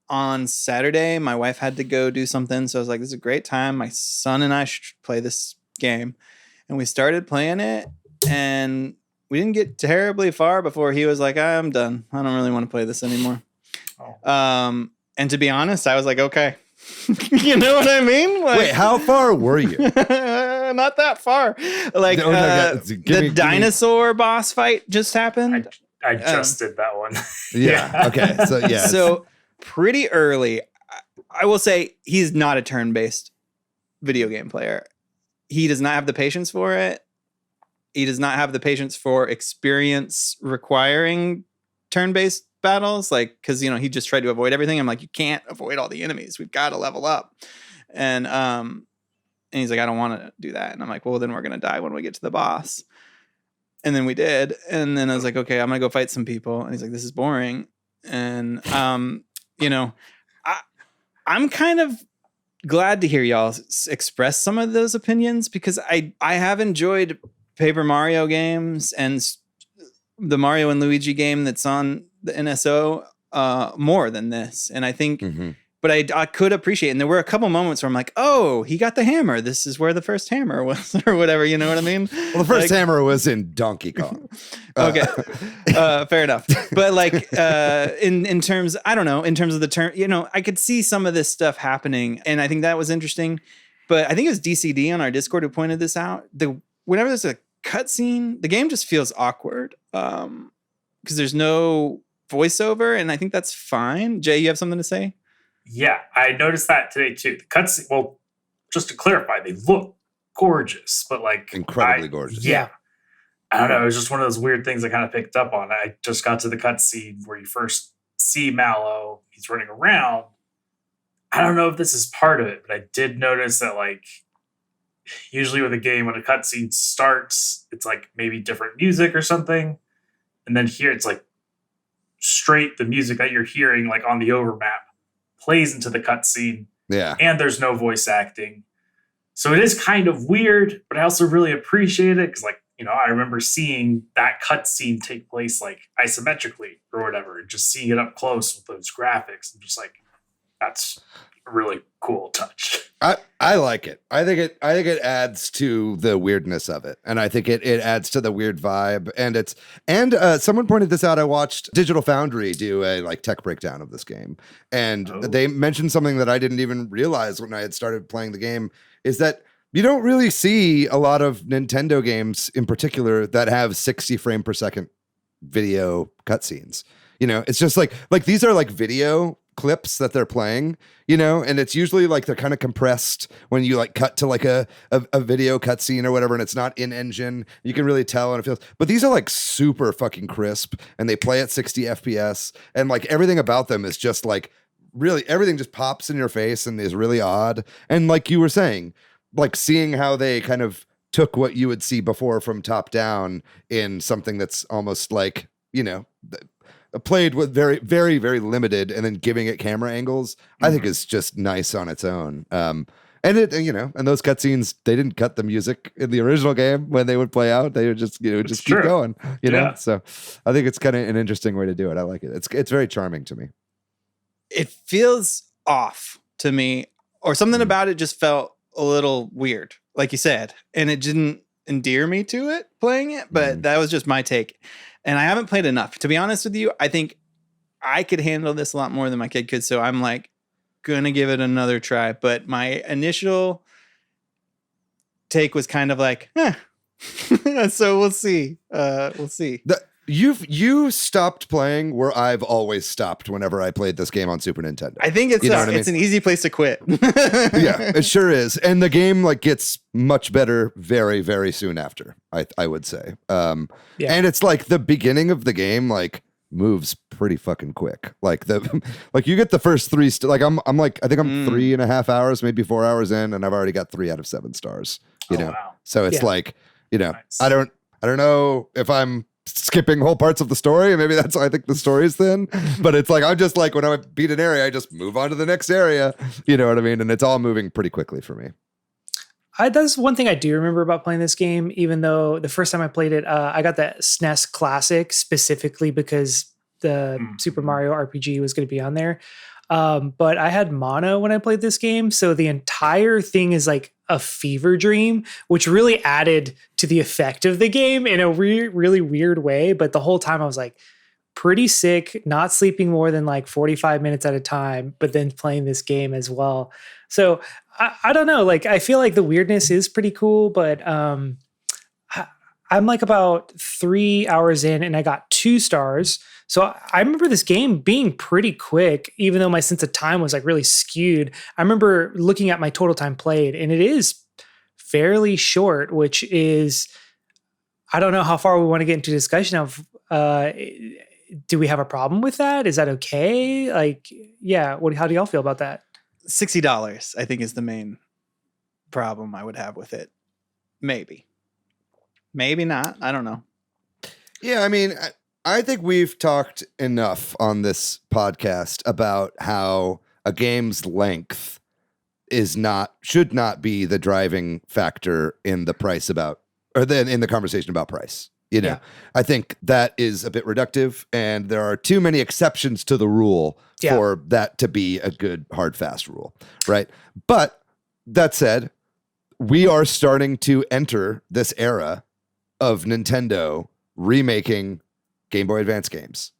on Saturday, my wife had to go do something, so I was like, this is a great time. My son and I should play this game. And we started playing it, and we didn't get terribly far before he was like, I'm done. I don't really want to play this anymore. And to be honest, I was like, okay. You know what I mean? Like, wait, how far were you? Not that far. Like, the dinosaur boss fight just happened. I just did that one. Yeah. Okay. So yeah. So pretty early, I will say he's not a turn-based video game player. He does not have the patience for it. He does not have the patience for experience requiring turn-based battles. Like, because he just tried to avoid everything. I'm like, you can't avoid all the enemies. We've got to level up. And he's like, I don't want to do that. And I'm like, well, then we're gonna die when we get to the boss. And then we did. And then I was like, okay, I'm gonna go fight some people. And he's like, this is boring. And I'm kind of glad to hear y'all express some of those opinions, because I have enjoyed Paper Mario games and the Mario and Luigi game that's on the NSO more than this. And I think, but I could appreciate it. And there were a couple moments where I'm like, oh, he got the hammer. This is where the first hammer was, or whatever. You know what I mean? Well, the first hammer was in Donkey Kong. Okay. Fair enough. But like, in terms, I don't know, in terms of the term, I could see some of this stuff happening. And I think that was interesting. But I think it was DCD on our Discord who pointed this out. Whenever there's a cutscene, the game just feels awkward. Because there's no voiceover, and I think that's fine. Jay, you have something to say? Yeah, I noticed that today too. The cutscene, well, just to clarify, they look gorgeous, but like incredibly gorgeous. Yeah. I don't know. It was just one of those weird things I kind of picked up on. I just got to the cutscene where you first see Mallow. He's running around. I don't know if this is part of it, but I did notice that like usually with a game, when a cutscene starts, it's like maybe different music or something. And then here it's like straight the music that you're hearing like on the overmap plays into the cutscene. Yeah. And there's no voice acting. So it is kind of weird, but I also really appreciate it because like, I remember seeing that cutscene take place like isometrically or whatever, and just seeing it up close with those graphics. I'm just like, that's a really cool touch. I like it. I think it adds to the weirdness of it. And I think it adds to the weird vibe. And someone pointed this out. I watched Digital Foundry do a like tech breakdown of this game. And they mentioned something that I didn't even realize when I had started playing the game, is that you don't really see a lot of Nintendo games in particular that have 60 frame per second video cutscenes. You know, it's just like these are like video clips that they're playing, you know, and it's usually like they're kind of compressed when you like cut to like a video cutscene or whatever, and it's not in engine. You can really tell, and it feels, but these are like super fucking crisp, and they play at 60 FPS, and like everything about them is just like really, everything just pops in your face and is really odd. And like you were saying, like seeing how they kind of took what you would see before from top down in something that's almost like, you know, played with very, very, very limited, and then giving it camera angles, I think is just nice on its own. And it, you know, and those cutscenes, they didn't cut the music in the original game when they would play out. They would just, you know, just keep going, you know? So I think it's kind of an interesting way to do it. I like it. It's very charming to me. It feels off to me, or something about it just felt a little weird, like you said, and it didn't endear me to it playing it, but that was just my take. And I haven't played enough. To be honest with you, I think I could handle this a lot more than my kid could. So I'm like, gonna give it another try. But my initial take was kind of like, so we'll see. We'll see. You stopped playing where I've always stopped whenever I played this game on Super Nintendo. I think it's it's an easy place to quit. Yeah, it sure is. And the game like gets much better very, very soon after, I would say. And it's like the beginning of the game like moves pretty fucking quick. Like like you get the first three like I'm like I think I'm 3.5 hours, maybe 4 hours in, and I've already got 3 out of 7 stars. You know, wow. So it's like, you know, nice. I don't know if I'm skipping whole parts of the story, and maybe that's why I think the story's thin, but it's like I'm just like when I beat an area, I just move on to the next area, you know what I mean? And it's all moving pretty quickly for me. That's one thing I do remember about playing this game, even though the first time I played it, I got the SNES Classic specifically because the Super Mario RPG was going to be on there. But I had mono when I played this game, so the entire thing is like a fever dream, which really added to the effect of the game in a really weird way. But the whole time I was like pretty sick, not sleeping more than like 45 minutes at a time, but then playing this game as well. So I don't know, like I feel like the weirdness is pretty cool, but I'm like about 3 hours in and I got 2 stars. So I remember this game being pretty quick, even though my sense of time was like really skewed. I remember looking at my total time played, and it is fairly short, which is, I don't know how far we want to get into discussion of, do we have a problem with that? Is that okay? Like, yeah. How do y'all feel about that? $60, I think, is the main problem I would have with it. Maybe not. I don't know. Yeah. I mean, I think we've talked enough on this podcast about how a game's length should not be the driving factor in the price in the conversation about price. You know, I think that is a bit reductive, and there are too many exceptions to the rule for that to be a good hard fast rule, right? But that said, we are starting to enter this era of Nintendo remaking Game Boy Advance games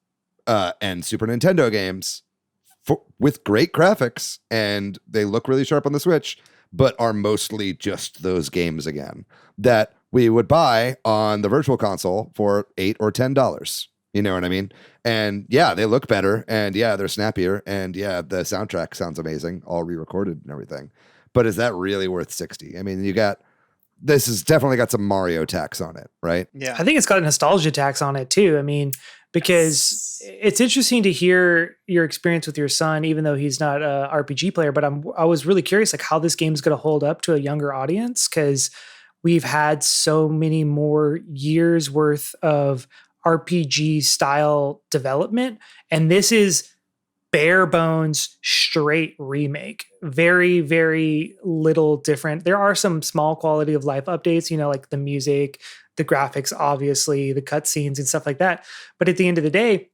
and Super Nintendo games with great graphics, and they look really sharp on the Switch, but are mostly just those games again that we would buy on the Virtual Console for $8 or $10. You know what I mean? And yeah, they look better, and yeah, they're snappier, and yeah, the soundtrack sounds amazing, all re-recorded and everything. But is that really worth $60? I mean, this has definitely got some Mario tax on it, right? Yeah. I think it's got a nostalgia tax on it too. I mean, because it's interesting to hear your experience with your son, even though he's not a RPG player, but I was really curious like how this game's going to hold up to a younger audience, because we've had so many more years worth of RPG style development. And this is bare bones, straight remake. Very, very little different. There are some small quality of life updates, you know, like the music, the graphics, obviously, the cutscenes and stuff like that. But at the end of the day,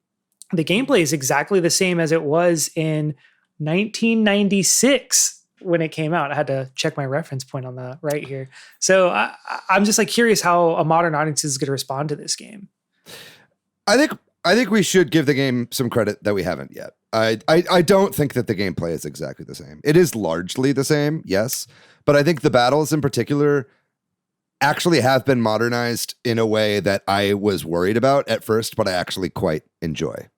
the gameplay is exactly the same as it was in 1996 when it came out. I had to check my reference point on that right here. So I'm just like curious how a modern audience is going to respond to this game. I think we should give the game some credit that we haven't yet. I don't think that the gameplay is exactly the same. It is largely the same, yes, but I think the battles in particular actually have been modernized in a way that I was worried about at first, but I actually quite enjoy.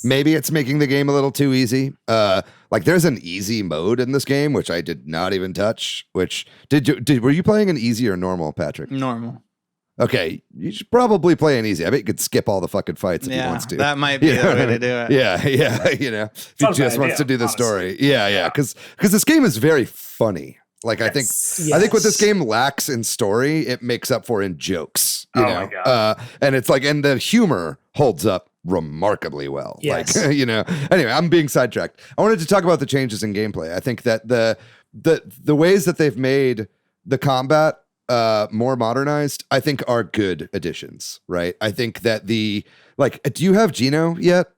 Maybe it's making the game a little too easy. Like there's an easy mode in this game, which I did not even touch. Which were you playing an easy or normal, Patrick? Normal. Okay, you should probably play an easy. I bet you could skip all the fucking fights if he wants to. That might be the way to do it. Yeah, if he just wants to do the story. Yeah, because this game is very funny. Like I think what this game lacks in story, it makes up for in jokes. You know? My God. And it's like, and the humor holds up remarkably well. Yes. Like, anyway, I'm being sidetracked. I wanted to talk about the changes in gameplay. I think that the ways that they've made the combat more modernized, I think are good additions, right? I think that do you have Geno yet,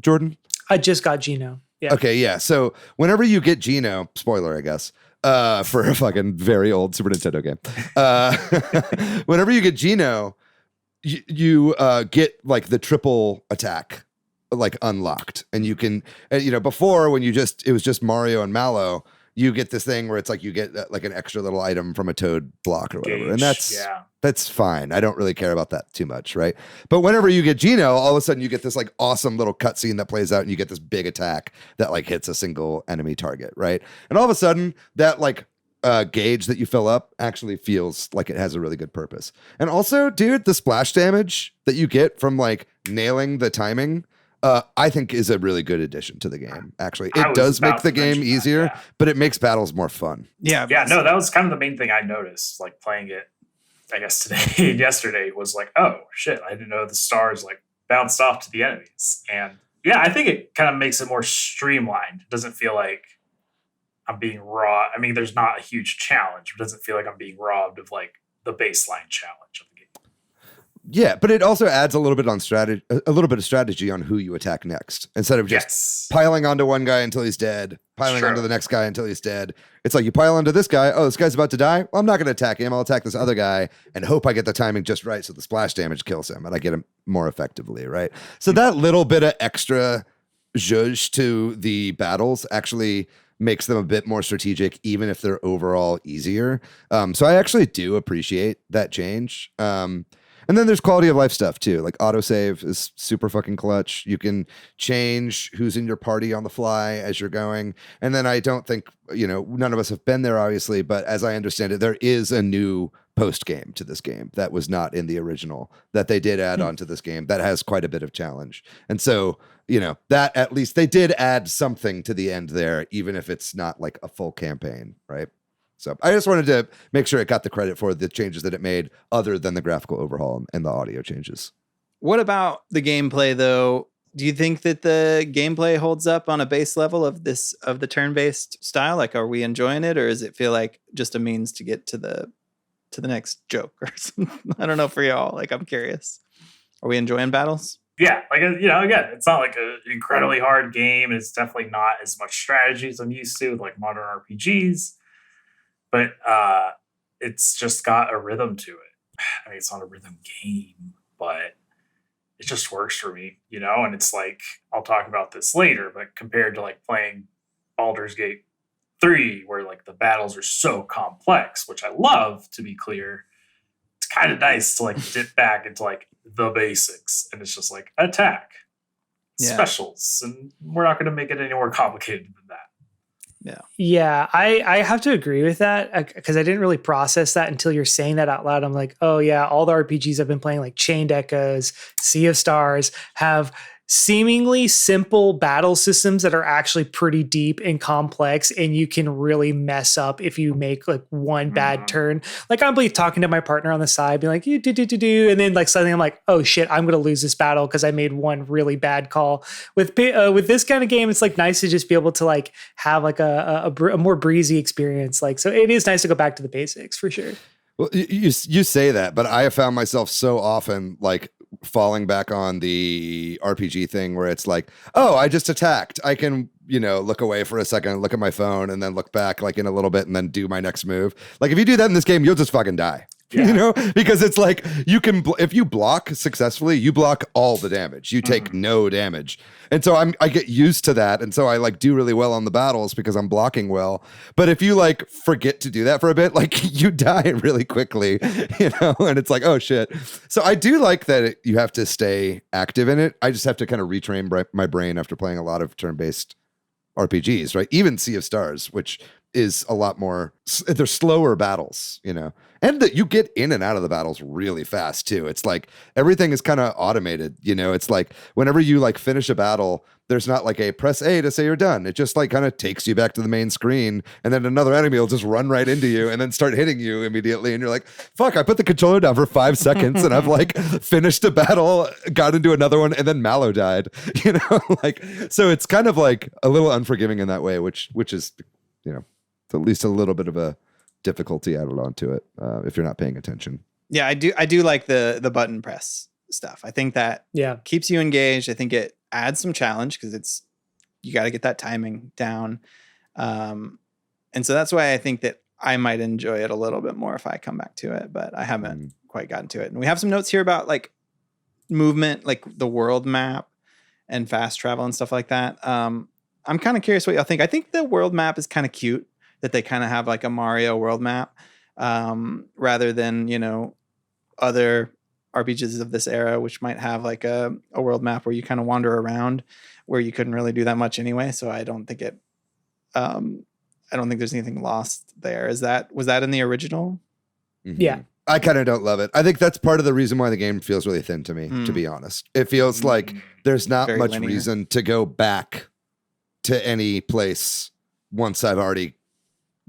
Jordan? I just got Geno. Yeah. Okay, yeah. So whenever you get Geno, spoiler, I guess, for a fucking very old Super Nintendo game, whenever you get Geno, you get like the triple attack like unlocked, and you can, before when it was just Mario and Mallow, you get this thing where it's like you get like an extra little item from a Toad block or whatever. And that's fine. I don't really care about that too much, right? But whenever you get Geno, all of a sudden you get this like awesome little cutscene that plays out and you get this big attack that like hits a single enemy target, right? And all of a sudden that like gauge that you fill up actually feels like it has a really good purpose. And also, dude, the splash damage that you get from like nailing the timing, I think is a really good addition to the game. Actually, it does make the game easier, but it makes battles more fun. Yeah. No, that was kind of the main thing I noticed, like playing it, I guess today and yesterday, was like, oh shit, I didn't know the stars like bounced off to the enemies. And yeah, I think it kind of makes it more streamlined. It doesn't feel like I'm being raw. I mean, there's not a huge challenge, but it doesn't feel like I'm being robbed of like the baseline challenge of the game. Yeah, but it also adds a little bit of strategy on who you attack next. Instead of just piling onto one guy until he's dead, piling onto the next guy until he's dead. It's like you pile onto this guy. Oh, this guy's about to die. Well, I'm not going to attack him. I'll attack this other guy and hope I get the timing just right so the splash damage kills him and I get him more effectively, right? So that little bit of extra zhuzh to the battles actually makes them a bit more strategic, even if they're overall easier. So I actually do appreciate that change. And then there's quality of life stuff too. Like autosave is super fucking clutch. You can change who's in your party on the fly as you're going. And then I don't think, none of us have been there obviously, but as I understand it, there is a new post game to this game that was not in the original that they did add on to this game that has quite a bit of challenge. And so, that at least they did add something to the end there, even if it's not like a full campaign, right? So I just wanted to make sure it got the credit for the changes that it made other than the graphical overhaul and the audio changes. What about the gameplay though? Do you think that the gameplay holds up on a base level of the turn-based style? Like, are we enjoying it, or does it feel like just a means to get to the next joke or something? I don't know for y'all. Like, I'm curious. Are we enjoying battles? Yeah, like, again, it's not like an incredibly hard game. It's definitely not as much strategy as I'm used to with like modern RPGs. But it's just got a rhythm to it. I mean, it's not a rhythm game, but it just works for me, And it's like, I'll talk about this later, but compared to like playing Baldur's Gate 3, where like the battles are so complex, which I love, to be clear, it's kind of nice to like dip back into like the basics. And it's just like attack, specials, and we're not going to make it any more complicated than that. Yeah, I have to agree with that because I didn't really process that until you're saying that out loud. I'm like, oh yeah, all the RPGs I've been playing, like Chained Echoes, Sea of Stars, have seemingly simple battle systems that are actually pretty deep and complex, and you can really mess up if you make like one bad turn. Like I'm talking to my partner on the side, being like, you do, and then like suddenly I'm like, oh shit, I'm gonna lose this battle because I made one really bad call. With this kind of game, it's like nice to just be able to like have like a more breezy experience. Like, so it is nice to go back to the basics for sure. Well, you say that, but I have found myself so often like falling back on the RPG thing where it's like, oh, I just attacked. I can look away for a second, look at my phone, and then look back like in a little bit and then do my next move. Like if you do that in this game, you'll just fucking die. Yeah. Because it's like you can, if you block successfully, you block all the damage. You take no damage. And so I get used to that. And so I like do really well on the battles because I'm blocking well. But if you like forget to do that for a bit, like you die really quickly, and it's like, oh shit. So I do like that you have to stay active in it. I just have to kind of retrain my brain after playing a lot of turn-based RPGs, right? Even Sea of Stars, which is a lot more, they're slower battles, and that you get in and out of the battles really fast too. It's like everything is kind of automated, it's like whenever you like finish a battle, there's not like a press A to say you're done. It just like kind of takes you back to the main screen, and then another enemy will just run right into you and then start hitting you immediately. And you're like, fuck, I put the controller down for 5 seconds and I've like finished a battle, got into another one, and then Mallow died, like, so it's kind of like a little unforgiving in that way, which is, at least a little bit of a difficulty added onto it if you're not paying attention. Yeah, I do like the button press stuff. I think that keeps you engaged. I think it adds some challenge because you got to get that timing down. And so that's why I think that I might enjoy it a little bit more if I come back to it, but I haven't quite gotten to it. And we have some notes here about like movement, like the world map and fast travel and stuff like that. I'm kind of curious what y'all think. I think the world map is kind of cute, that they kind of have like a Mario world map rather than, other RPGs of this era, which might have like a world map where you kind of wander around where you couldn't really do that much anyway. So I don't think there's anything lost there. Was that in the original? Mm-hmm. Yeah. I kind of don't love it. I think that's part of the reason why the game feels really thin to me, to be honest. It feels like there's not Very much linear. reason to go back to any place once I've already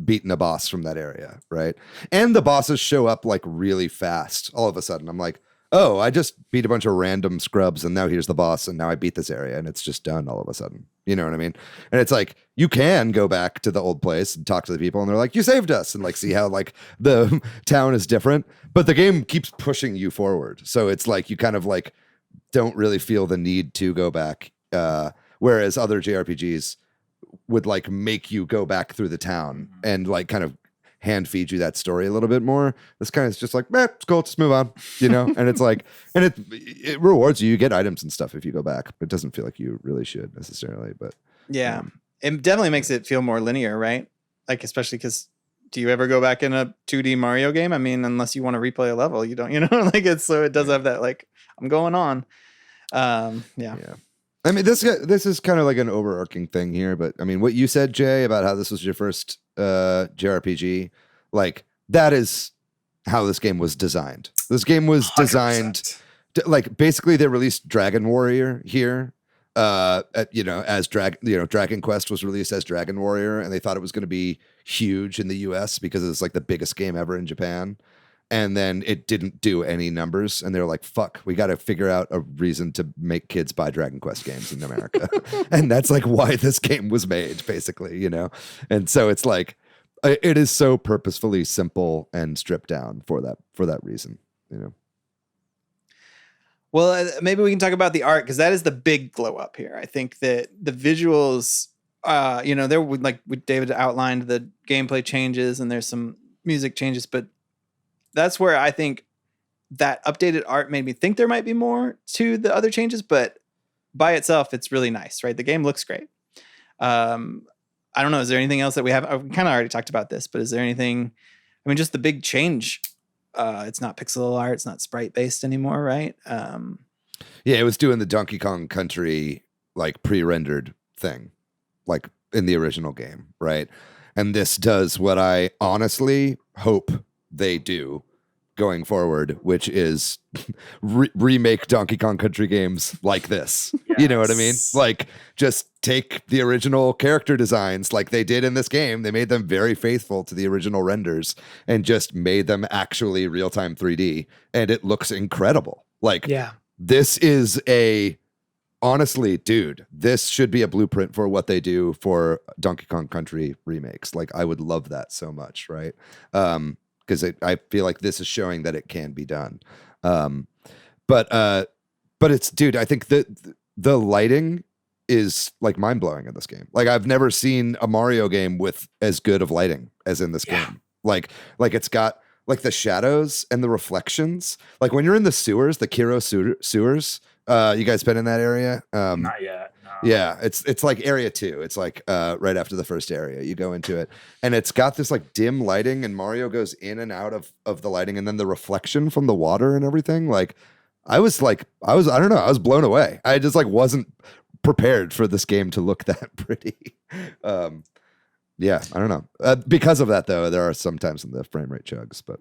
beaten a boss from that area, right? And the bosses show up like really fast. All of a sudden, I'm like, oh, I just beat a bunch of random scrubs and now here's the boss and now I beat this area and it's just done all of a sudden. You know what I mean? And it's like, you can go back to the old place and talk to the people and they're like, you saved us, and like see how like the town is different, but the game keeps pushing you forward. So it's like, you kind of like don't really feel the need to go back. Whereas other JRPGs would like make you go back through the town and like kind of hand feed you that story a little bit more. This kind of is just like, it's cool, just move on, and it's like, and it rewards you. You get items and stuff if you go back. It doesn't feel like you really should necessarily, but yeah, it definitely makes it feel more linear, right? Like, especially because do you ever go back in a 2D Mario game? I mean, unless you want to replay a level, you don't, like it's, so it does have that, like, I'm going on. Yeah. I mean, this is kind of like an overarching thing here, but I mean, what you said, Jay, about how this was your first JRPG, like that is how this game was designed. This game was 100%. designed like basically they released Dragon Warrior here, as Dragon Quest was released as Dragon Warrior, and they thought it was going to be huge in the US because it's like the biggest game ever in Japan. And then it didn't do any numbers. And they were like, fuck, we got to figure out a reason to make kids buy Dragon Quest games in America. And that's like why this game was made, basically, And so it's like, it is so purposefully simple and stripped down for that reason, Well, maybe we can talk about the art, because that is the big glow up here. I think that the visuals, there would, like David outlined, the gameplay changes and there's some music changes, but that's where I think that updated art made me think there might be more to the other changes, but by itself, it's really nice, right? The game looks great. I don't know. Is there anything else that we have? I kind of already talked about this, but is there anything, I mean, just the big change. It's not pixel art. It's not sprite based anymore, right? Yeah, it was doing the Donkey Kong Country, like pre-rendered thing, like in the original game, right? And this does what I honestly hope they do going forward, which is remake Donkey Kong Country games like this. Yes. You know what I mean? Like, just take the original character designs like they did in this game. They made them very faithful to the original renders and just made them actually real-time 3D. And it looks incredible. Like, this is honestly, dude, this should be a blueprint for what they do for Donkey Kong Country remakes. Like, I would love that so much, right? Because I feel like this is showing that it can be done. But it's, dude, I think the lighting is like mind blowing in this game. Like I've never seen a Mario game with as good of lighting as in this game. Like it's got like the shadows and the reflections. Like when you're in the sewers, the Kiro sewers, you guys been in that area? Not yet. No. Yeah, it's like area 2. It's like right after the first area. You go into it, and it's got this like dim lighting, and Mario goes in and out of the lighting, and then the reflection from the water and everything. Like I was blown away. I just like wasn't prepared for this game to look that pretty. Yeah, I don't know. Because of that, though, there are sometimes in the frame rate chugs, but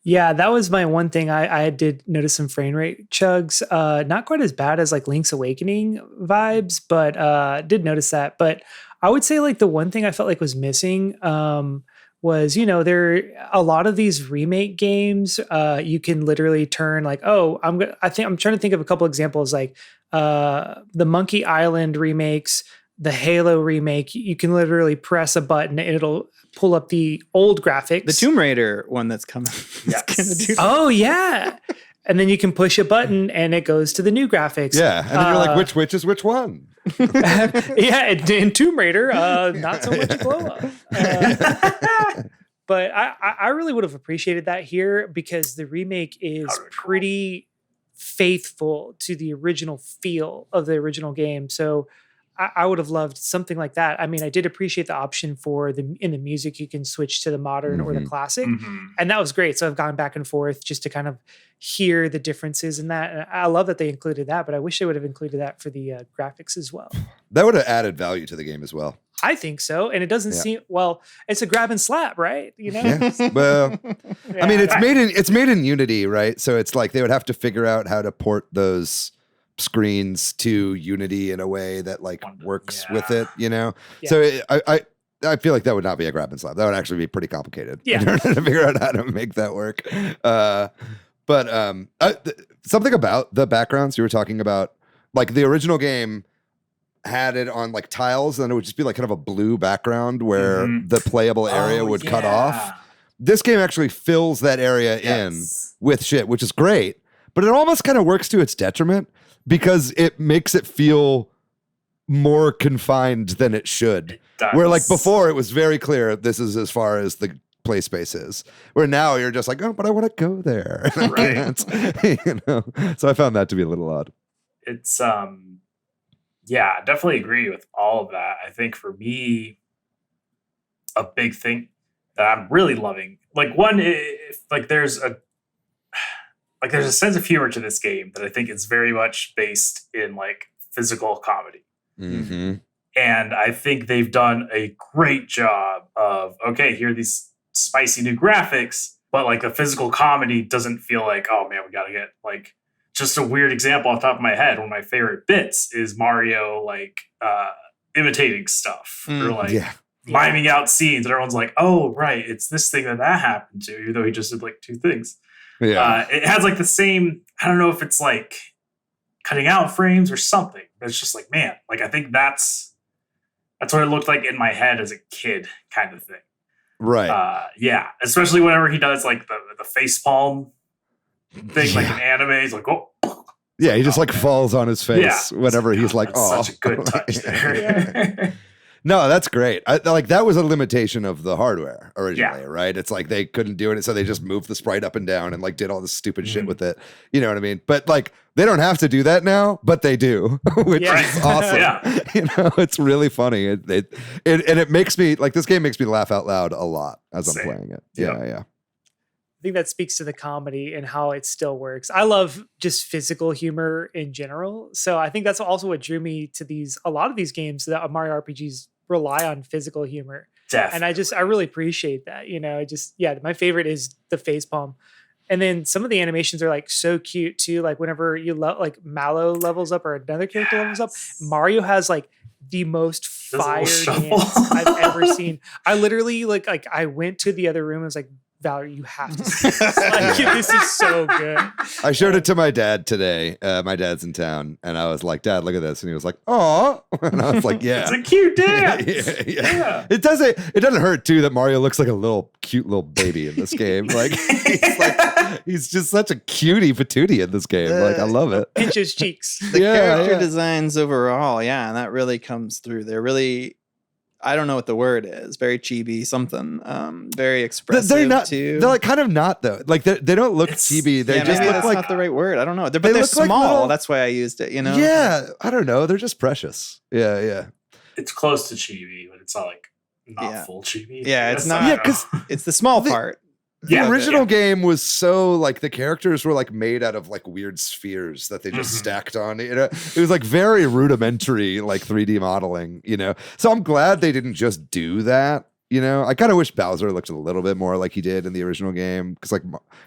yeah, that was my one thing. I did notice some frame rate chugs. Not quite as bad as like Link's Awakening vibes, but did notice that. But I would say like the one thing I felt like was missing was, there a lot of these remake games. You can literally turn like, I'm trying to think of a couple examples like the Monkey Island remakes. The Halo remake, you can literally press a button and it'll pull up the old graphics. The Tomb Raider one that's coming. Yes. Oh, yeah. And then you can push a button and it goes to the new graphics. Yeah. And then you're like, which is which one? Yeah. In Tomb Raider, not so much glow up. But I really would have appreciated that here because the remake is pretty faithful to the original feel of the original game. So I would have loved something like that. I mean, I did appreciate the option for in the music, you can switch to the modern or the classic. And that was great. So I've gone back and forth just to kind of hear the differences in that. And I love that they included that, but I wish they would have included that for the graphics as well. That would have added value to the game as well. I think so. And it doesn't seem, it's a grab and slap, right? Yeah. Well, I mean, it's made in Unity, right? So it's like they would have to figure out how to port those screens to Unity in a way that like works with it, So I feel like that would not be a grab and slap. That would actually be pretty complicated in order to figure out how to make that work. But something about the backgrounds you were talking about, like the original game had it on like tiles, and it would just be like kind of a blue background where the playable area would cut off. This game actually fills that area in with shit, which is great, but it almost kind of works to its detriment because it makes it feel more confined than it should. Where like before it was very clear this is as far as the play space is. Where now you're just like, oh, but I want to go there. Right. So I found that to be a little odd. It's I definitely agree with all of that. I think for me, a big thing that I'm really loving, like one, there's a sense of humor to this game that I think is very much based in like physical comedy. Mm-hmm. And I think they've done a great job of, okay, here are these spicy new graphics, but like the physical comedy doesn't feel like, oh man, we got to get like, just a weird example off the top of my head. One of my favorite bits is Mario like imitating stuff or like miming out scenes, and everyone's like, "Oh, right, it's this thing that happened to," even though he just did like two things. Yeah, it has like the same. I don't know if it's like cutting out frames or something. But it's just like, man, like I think that's what it looked like in my head as a kid, kind of thing. Right. Especially whenever he does like the face palm thing, like in anime, he's like, oh. Yeah, he just falls on his face whenever he's like, oh. Such a good touch there. No, that's great. That was a limitation of the hardware originally, right? It's like they couldn't do it, so they just moved the sprite up and down and like did all this stupid shit with it. You know what I mean? But like they don't have to do that now, but they do, which is awesome. It's really funny. It makes me like this game makes me laugh out loud a lot as I'm playing it. Yeah. I think that speaks to the comedy and how it still works. I love just physical humor in general. So I think that's also what drew me to a lot of these games that Mario RPGs rely on physical humor. Definitely. And I really appreciate that. My favorite is the facepalm. And then some of the animations are like so cute too. Like whenever like Mallow levels up or another character levels up, Mario has like the most fire dance I've ever seen. I literally like I went to the other room and was like Valerie, you have to see this. Like, this is so good. I showed it to my dad today. My dad's in town, and I was like, "Dad, look at this," and he was like, "Aw," and I was like, "Yeah, It's a cute dance. yeah. It doesn't hurt too that Mario looks like a cute little baby in this game. Like he's just such a cutie patootie in this game. Like I love it. Pinch his cheeks. The character designs overall, and that really comes through. They're really, I don't know what the word is, very chibi something, very expressive they're not, too. They're like kind of not though. Like they don't look chibi. They just look that's like not the right word. I don't know. But they're small. Like little, that's why I used it. You know. Yeah, I don't know. They're just precious. Yeah. It's close to chibi, but it's not full chibi. Yeah, it's not. Yeah, because it's the small part. The original game was so like the characters were like made out of like weird spheres that they just stacked on. You know, it was like very rudimentary, like 3D modeling. You know, so I'm glad they didn't just do that. You know, I kind of wish Bowser looked a little bit more like he did in the original game because like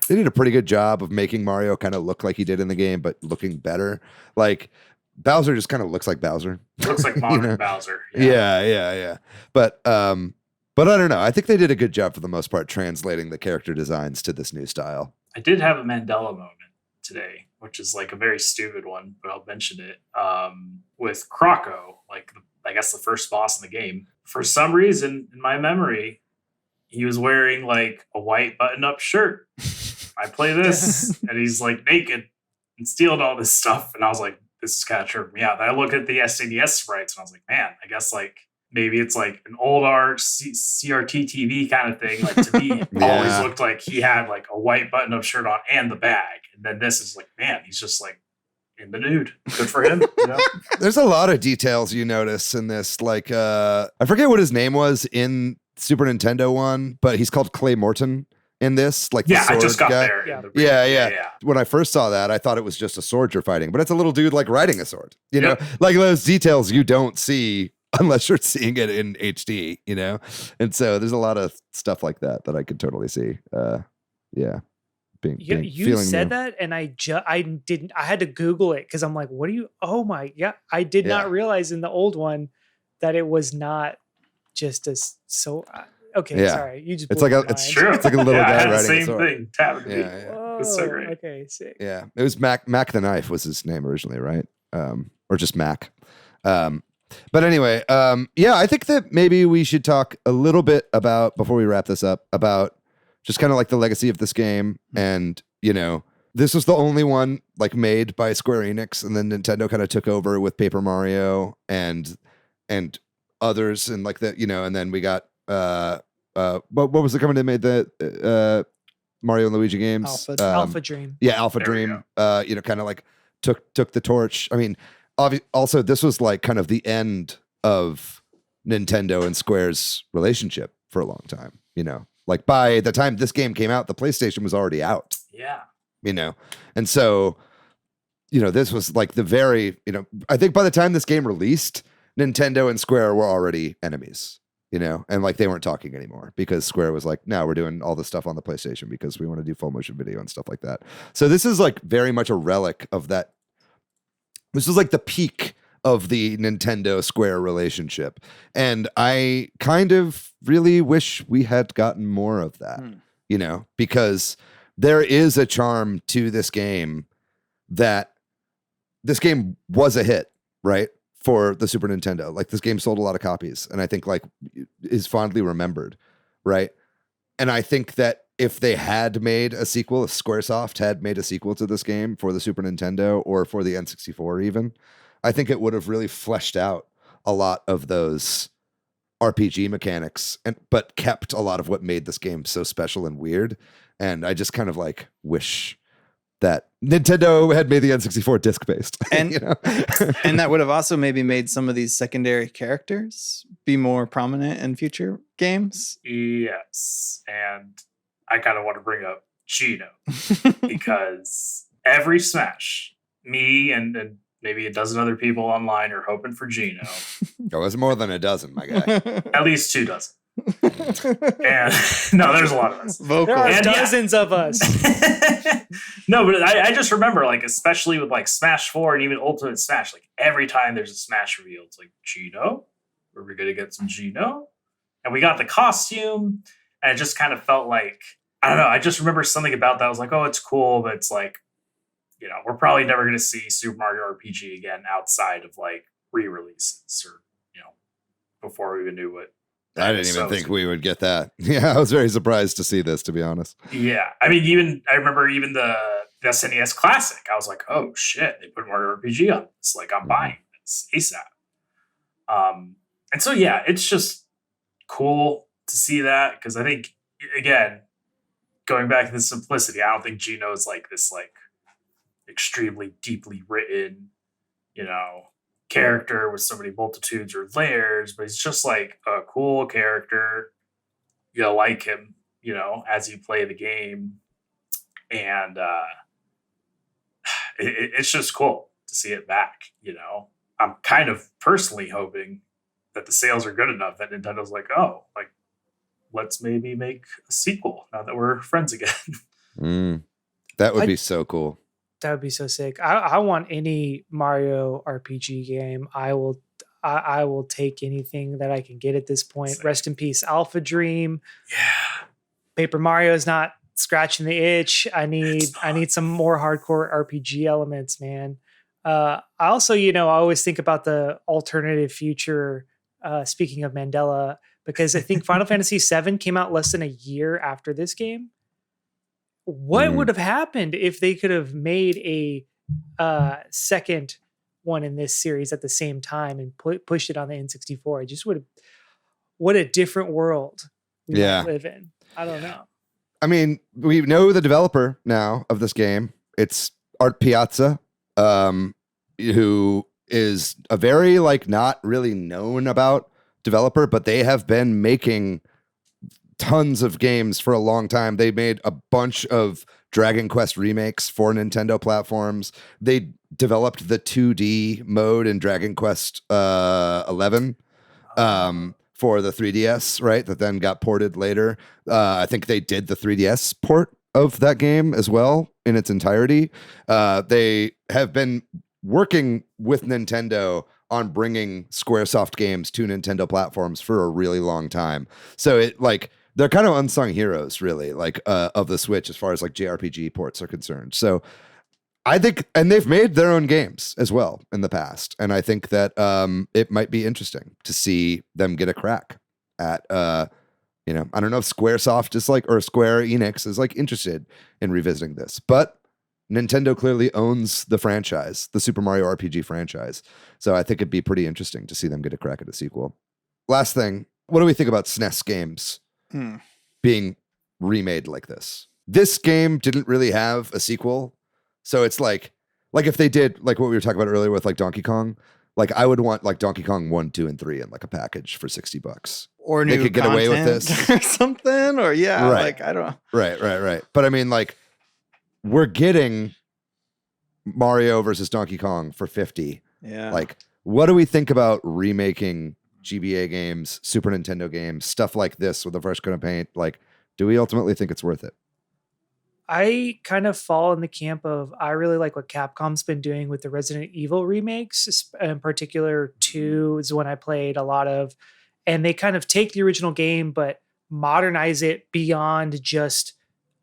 they did a pretty good job of making Mario kind of look like he did in the game, but looking better. Like Bowser just kind of looks like Bowser. Looks like modern Bowser. Yeah. But I don't know. I think they did a good job for the most part translating the character designs to this new style. I did have a Mandela moment today, which is like a very stupid one, but I'll mention it. With Croco, like I guess the first boss in the game. For some reason, in my memory, he was wearing like a white button-up shirt. I play this, and he's like naked and stealing all this stuff, and I was like, this is kind of tripping me out. Then I look at the SNES sprites, and I was like, man, I guess like maybe it's like an old art CRT TV kind of thing. Like to me, always looked like he had like a white button-up shirt on and the bag. And then this is like, man, he's just like in the nude. Good for him. You know? There's a lot of details you notice in this. Like, I forget what his name was in Super Nintendo one, but he's called Clay Morton in this. Like, the sword I just got guy. there. Yeah. When I first saw that, I thought it was just a sword you're fighting, but it's a little dude like riding a sword. You know, like those details you don't see unless you're seeing it in HD, you know? And so there's a lot of stuff like that I could totally see. You said that, and I had to Google it because I'm like, what do you, I did not realize in the old one that it was not just sorry. You just, it's like it's true. It's like a little guy riding a same sword. thing. Tapping me. Whoa, It's so great. Okay, sick. Yeah. It was Mac the Knife was his name originally, right? Or just Mac. But anyway, I think that maybe we should talk a little bit about, before we wrap this up, about just kind of like the legacy of this game. And, you know, this was the only one like made by Square Enix, and then Nintendo kind of took over with Paper Mario and others, and like that, you know, and then we got what was the company that made the Mario and Luigi games? Alpha Dream. Yeah, Alpha Dream. You know, kind of like took the torch. I mean, also, this was like kind of the end of Nintendo and Square's relationship for a long time. You know, like by the time this game came out, the PlayStation was already out. Yeah. You know, and so, you know, this was like the very, you know, I think by the time this game released, Nintendo and Square were already enemies. You know, and like they weren't talking anymore because Square was like, no, we're doing all this stuff on the PlayStation because we want to do full motion video and stuff like that. So this is like very much a relic of that. This is like the peak of the Nintendo Square relationship. And I kind of really wish we had gotten more of that, you know, because there is a charm to this game that this game was a hit, right? For the Super Nintendo. Like this game sold a lot of copies and I think like is fondly remembered, right? And I think that if they had made a sequel, if Squaresoft had made a sequel to this game for the Super Nintendo or for the N64 even, I think it would have really fleshed out a lot of those RPG mechanics but kept a lot of what made this game so special and weird. And I just kind of like wish that Nintendo had made the N64 disc-based. And, you know? And that would have also maybe made some of these secondary characters be more prominent in future games. Yes. And I kind of want to bring up Gino because every Smash, me and maybe a dozen other people online are hoping for Gino. It was more than a dozen, my guy. At least 2 dozen. And no, there's a lot of us. There are dozens of us. No, but I just remember, like, especially with like Smash 4 and even Ultimate Smash, like every time there's a Smash reveal, it's like, Gino? Are we gonna get some Gino? And we got the costume, and it just kind of felt like, I don't know. I just remember something about that. I was like, oh, it's cool, but it's like, we're probably never going to see Super Mario RPG again outside of like re-releases or, before we even knew what. I didn't even think we would get that. Yeah, I was very surprised to see this, to be honest. Yeah. I mean, I remember even the SNES Classic. I was like, oh shit, they put Mario RPG on this. Like, I'm buying this ASAP. And so, yeah, it's just cool to see that because I think, again, going back to the simplicity, I don't think Gino is like this, like, extremely deeply written, character with so many multitudes or layers, but he's just like a cool character. You'll like him, as you play the game. And it's just cool to see it back, I'm kind of personally hoping that the sales are good enough that Nintendo's like, oh, like, let's maybe make a sequel now that we're friends again. That would be so cool. That would be so sick. I want any Mario RPG game. I will take anything that I can get at this point. Same. Rest in peace, Alpha Dream. Yeah. Paper Mario is not scratching the itch. I need some more hardcore RPG elements, man. I also, I always think about the alternative future. Speaking of Mandela, because I think Final Fantasy VII came out less than a year after this game. What would have happened if they could have made a second one in this series at the same time and pushed it on the N64? It just would have. What a different world we live in. I don't know. I mean, we know the developer now of this game. It's Art Piazza, who is a very not really known about developer, but they have been making tons of games for a long time. They made a bunch of Dragon Quest remakes for Nintendo platforms. They developed the 2D mode in Dragon Quest 11 for the 3DS, right? That then got ported later. I think they did the 3DS port of that game as well in its entirety. They have been working with Nintendo on bringing Squaresoft games to Nintendo platforms for a really long time. So they're kind of unsung heroes, really, of the Switch as far as JRPG ports are concerned. So I think, and they've made their own games as well in the past. And I think that it might be interesting to see them get a crack at, I don't know if Squaresoft is or Square Enix is interested in revisiting this, but Nintendo clearly owns the franchise, the Super Mario RPG franchise. So I think it'd be pretty interesting to see them get a crack at a sequel. Last thing, what do we think about SNES games being remade like this? This game didn't really have a sequel. So it's like if they did what we were talking about earlier with Donkey Kong, I would want Donkey Kong 1, 2, and 3 in a package for $60. Or they new could get away with this or something. Or right. I don't know. Right. But I mean, we're getting Mario versus Donkey Kong for $50. Yeah. What do we think about remaking GBA games, Super Nintendo games, stuff like this with a fresh coat of paint? Do we ultimately think it's worth it? I kind of fall in the camp of I really like what Capcom's been doing with the Resident Evil remakes. In particular, 2 is one I played a lot of. And they kind of take the original game, but modernize it beyond just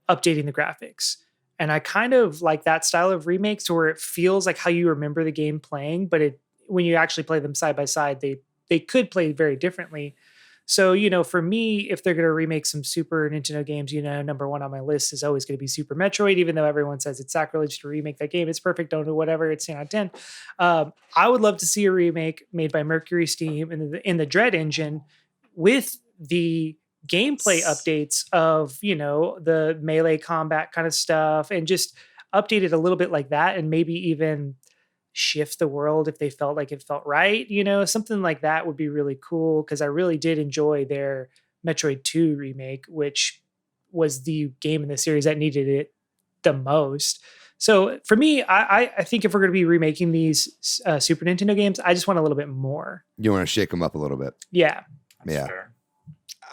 updating the graphics. And I kind of like that style of remakes where it feels like how you remember the game playing, but when you actually play them side by side, they could play very differently. So, for me, if they're going to remake some Super Nintendo games, number one on my list is always going to be Super Metroid, even though everyone says it's sacrilege to remake that game. It's perfect. Don't do whatever. It's 10 out of 10. I would love to see a remake made by Mercury Steam in the Dread engine with the gameplay updates of, the melee combat kind of stuff and just update it a little bit like that and maybe even shift the world if they felt like it felt right. Something like that would be really cool because I really did enjoy their Metroid 2 remake, which was the game in the series that needed it the most. So for me, I think if we're going to be remaking these Super Nintendo games, I just want a little bit more. You want to shake them up a little bit. Yeah. Yeah. Fair.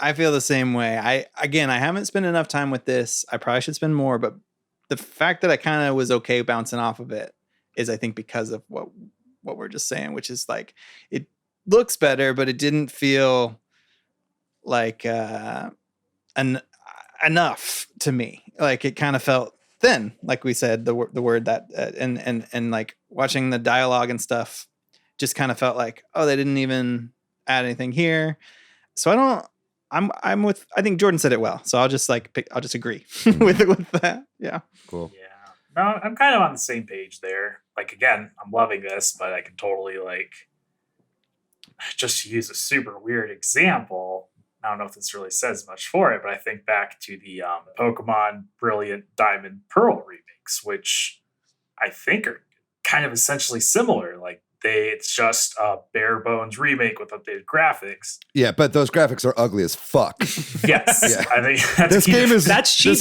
I feel the same way. I haven't spent enough time with this. I probably should spend more, but the fact that I kind of was okay bouncing off of it is I think because of what we're just saying, which is it looks better, but it didn't feel like I enough to me. Like it kind of felt thin, like we said, the word that, and like watching the dialogue and stuff just kind of felt like, oh, they didn't even add anything here. So I think Jordan said it well. So I'll just agree with that. Yeah. Cool. Yeah. No, I'm kind of on the same page there. Like, again, I'm loving this, but I can totally like, just to use a super weird example, I don't know if this really says much for it, but I think back to the Pokemon Brilliant Diamond Pearl remakes, which I think are kind of essentially similar. Like it's just a bare bones remake with updated graphics. Yeah, but those graphics are ugly as fuck. Yes, Yeah. I think This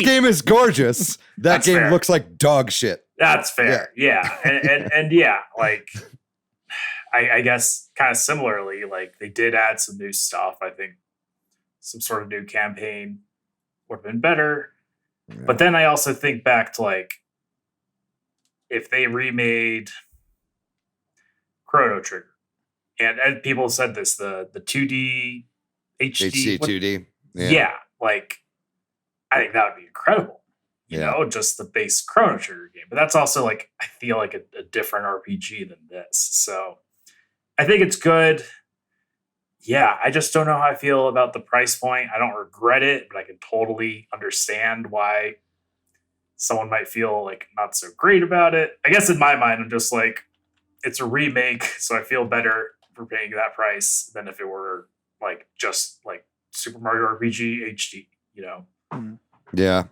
game is gorgeous. That That's game fair. looks like dog shit. That's fair. Yeah. And yeah, like I guess kind of similarly, like they did add some new stuff. I think some sort of new campaign would have been better. Yeah. But then I also think back to like if they remade Chrono Trigger, and people said this, the 2D HD 2D. Yeah, like I think that would be incredible. You Yeah. know, just the base Chrono Trigger game. But that's also like I feel like a different RPG than this. So I think it's good. Yeah, I just don't know how I feel about the price point. I don't regret it, but I can totally understand why someone might feel like not so great about it. I guess in my mind, I'm just like, it's a remake, so I feel better for paying that price than if it were like just like Super Mario RPG HD, you know? Yeah.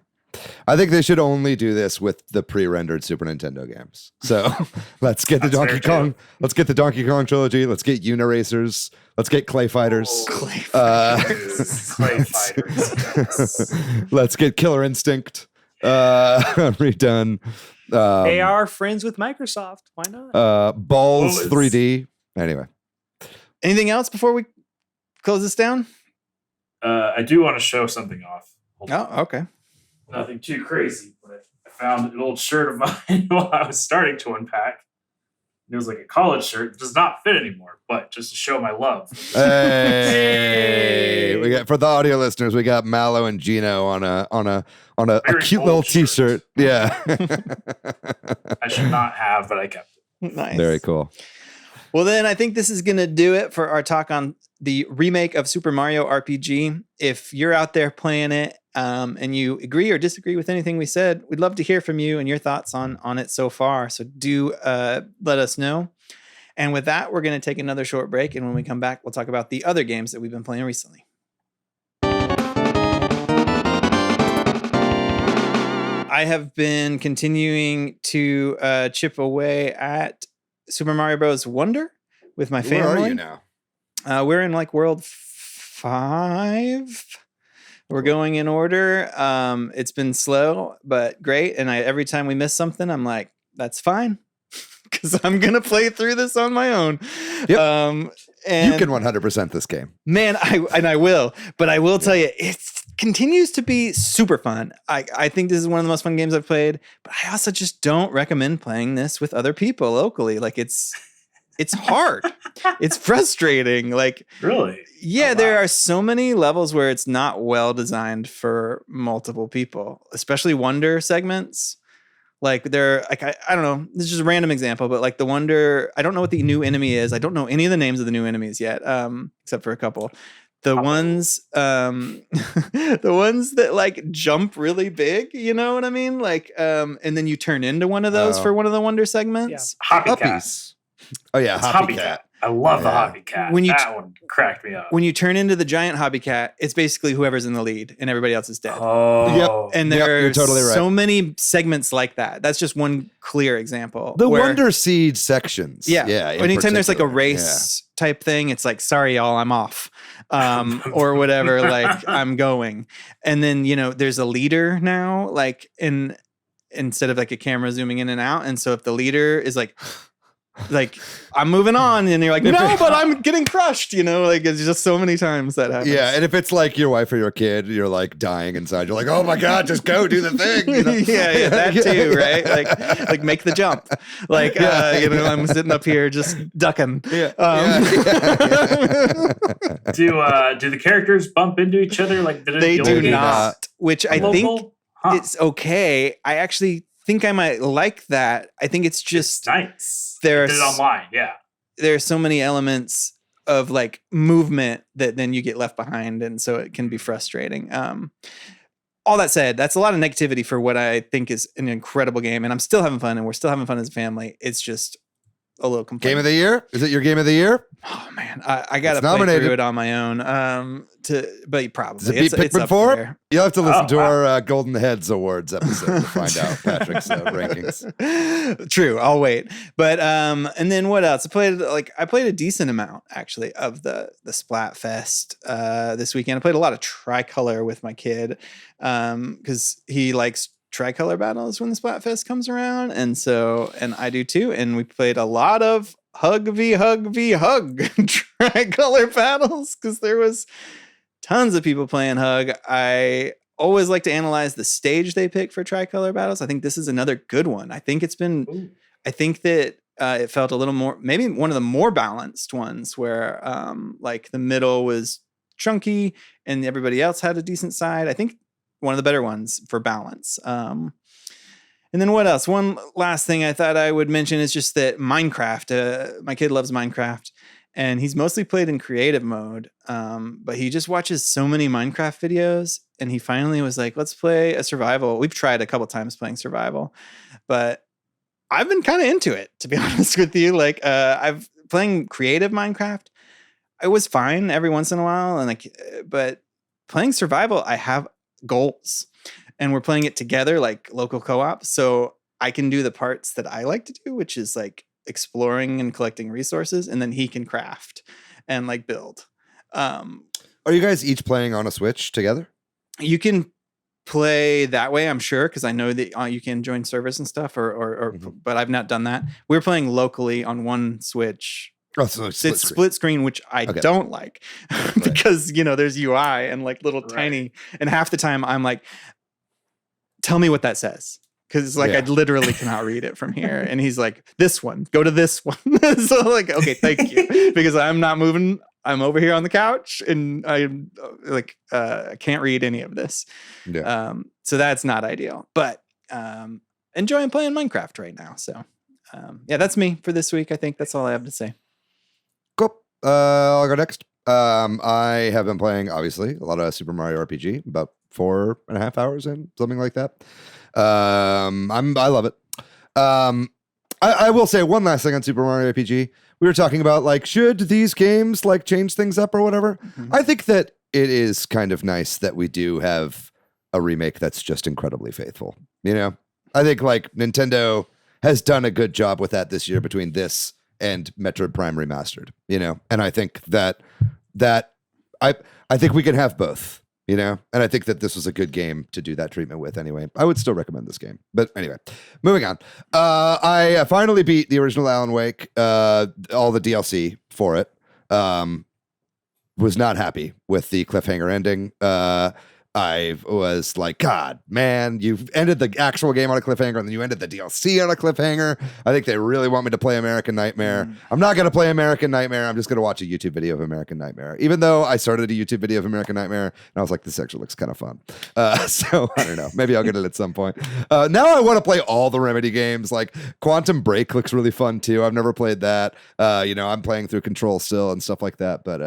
I think they should only do this with the pre-rendered Super Nintendo games. So let's get the That's Donkey fair, Kong. too. Let's get the Donkey Kong trilogy. Let's get Uniracers. Let's get Clay Fighters. Oh, Clay Clay Fighters. Let's get Killer Instinct redone. They are friends with Microsoft. Why not? Balls Oh, it's- 3D. Anyway. Anything else before we close this down? I do want to show something off. Hold on. Oh, okay. Nothing too crazy, but I found an old shirt of mine while I was starting to unpack. It was like a college shirt. It does not fit anymore, but just to show my love. Hey, we got, for the audio listeners, we got Mallow and Gino on a Very cute old little shirt. t-shirt. Yeah. I should not have, but I kept it. Nice. Very cool. Well, then I think this is going to do it for our talk on the remake of Super Mario RPG. If you're out there playing it and you agree or disagree with anything we said, we'd love to hear from you and your thoughts on it so far. So do let us know. And with that, we're going to take another short break. And when we come back, we'll talk about the other games that we've been playing recently. I have been continuing to chip away at Super Mario Bros. Wonder with my family. Where are you now? We're in like world 5. We're going in order. It's been slow, but great. And every time we miss something, I'm like, that's fine. Because I'm going to play through this on my own. Yep. And You can 100% this game. man, I will. But I will tell you, it continues to be super fun. I think this is one of the most fun games I've played. But I also just don't recommend playing this with other people locally. Like it's hard. It's frustrating. Like, Really? yeah, Oh, wow. there are so many levels where it's not well designed for multiple people, especially Wonder segments. Like they're like, I don't know, this is just a random example, but like the Wonder, I don't know what the new enemy is. I don't know any of the names of the new enemies yet, except for a couple. The ones, the ones that like jump really big, you know what I mean? Like, and then you turn into one of those Oh. for one of the Wonder segments. Hoppy Cat. Puppies. Oh yeah, It's Hoppy Hobby Cat. Cat. I love the Yeah. Hobby Cat. When you that one cracked me up. When you turn into the giant hobby cat, it's basically whoever's in the lead and everybody else is dead. Oh. And Yep, there you're are totally right. so many segments like that. That's just one clear example. The where- Wonder Seed sections. Yeah. Yeah. in Anytime there's like a particular. race type thing, it's like, sorry, y'all, I'm off. Or whatever, like I'm going. And then, there's a leader now, like instead of like a camera zooming in and out. And so if the leader is like I'm moving on, and you're like, no, but I'm getting crushed, like it's just so many times that happens. Yeah, and if it's like your wife or your kid, you're like dying inside. You're like, oh my god, just go do the thing. You know? yeah, that too, right? Like make the jump. Like I'm sitting up here just ducking. Yeah. Do the characters bump into each other like they do not? Which I think it's okay. I actually think I might like that. I think it's just nice. There's it online, yeah. There's so many elements of like movement that then you get left behind, and so it can be frustrating. All that said, that's a lot of negativity for what I think is an incredible game, and I'm still having fun, and we're still having fun as a family. It's just a little complaint. Game of the year? Is it your game of the year? Oh man, I gotta play through it on my own. But probably does it beat Pikmin 4? You'll have to listen to our Golden Heads Awards episode to find out Patrick's rankings. True, I'll wait. But and then what else? I played a decent amount actually of the Splatfest this weekend. I played a lot of Tricolor with my kid because he likes Tricolor battles when the Splatfest comes around, and I do too. And we played a lot of hug v hug Tricolor battles because there was tons of people playing hug. I always like to analyze the stage they pick for Tricolor battles. I think this is another good one. I think I think that it felt a little more, maybe one of the more balanced ones where like the middle was chunky and everybody else had a decent side. I think one of the better ones for balance. And then what else? One last thing I thought I would mention is just that Minecraft. My kid loves Minecraft, and he's mostly played in creative mode. But he just watches so many Minecraft videos, and he finally was like, "Let's play a survival." We've tried a couple times playing survival, but I've been kind of into it, to be honest with you. Like, I've playing creative Minecraft. I was fine every once in a while, but playing survival, I have goals. And we're playing it together, like local co-op. So I can do the parts that I like to do, which is like exploring and collecting resources. And then he can craft and like build. Are you guys each playing on a Switch together? You can play that way, I'm sure, because I know that you can join servers and stuff, but I've not done that. We're playing locally on one Switch. Oh, so it's split screen, which I don't like because, there's UI and like little tiny, and half the time I'm like, tell me what that says. Cause I literally cannot read it from here. And he's like, this one, go to this one. So like, okay, thank you. Because I'm not moving. I'm over here on the couch and I'm like, I can't read any of this. Yeah. So that's not ideal, but enjoying playing Minecraft right now. So that's me for this week. I think that's all I have to say. Cool. I'll go next. I have been playing, obviously, a lot of Super Mario RPG, about 4.5 hours in, something like that. I love it. I will say one last thing on Super Mario RPG. We were talking about like, should these games like change things up or whatever? Mm-hmm. I think that it is kind of nice that we do have a remake that's just incredibly faithful. I think like Nintendo has done a good job with that this year between this and Metroid Prime Remastered, and I think that I think we can have both, and I think that this was a good game to do that treatment with anyway. I would still recommend this game, but anyway, moving on. I finally beat the original Alan Wake, all the DLC for it. Was not happy with the cliffhanger ending. I was like, God, man, you've ended the actual game on a cliffhanger and then you ended the DLC on a cliffhanger. I think they really want me to play American Nightmare. I'm not going to play American Nightmare. I'm just going to watch a YouTube video of American Nightmare, even though I started a YouTube video of American Nightmare and I was like, this actually looks kind of fun. So I don't know. Maybe I'll get it at some point. Now I want to play all the Remedy games. Like Quantum Break looks really fun too. I've never played that. I'm playing through Control still and stuff like that. But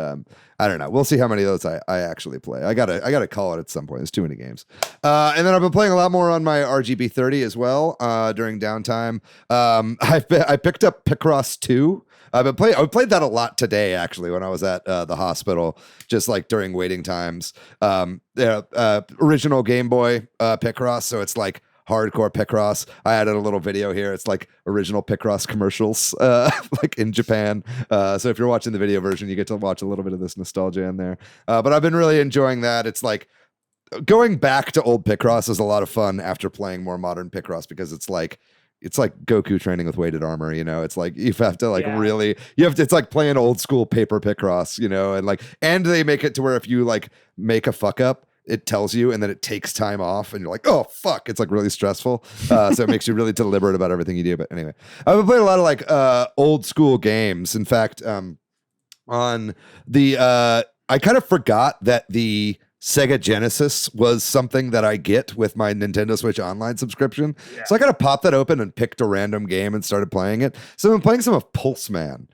I don't know. We'll see how many of those I actually play. I gotta call it at some point. There's too many games. And then I've been playing a lot more on my RGB 30 as well during downtime. I picked up Picross 2. I played that a lot today actually when I was at the hospital, just like during waiting times. Original Game Boy Picross, so it's like hardcore Picross. I added a little video here. It's like original Picross commercials, like in Japan. So if you're watching the video version, you get to watch a little bit of this nostalgia in there. But I've been really enjoying that. It's like going back to old Picross is a lot of fun after playing more modern Picross because it's like Goku training with weighted armor, it's like you have to it's like playing old school paper Picross, and they make it to where if you like make a fuck up, it tells you and then it takes time off and you're like, oh fuck, it's like really stressful. So it makes you really deliberate about everything you do. But anyway, I've been playing a lot of like old school games. In fact, on the I kind of forgot that the Sega Genesis was something that I get with my Nintendo Switch Online subscription. Yeah. So I kind of popped that open and picked a random game and started playing it. So I'm playing some of Pulseman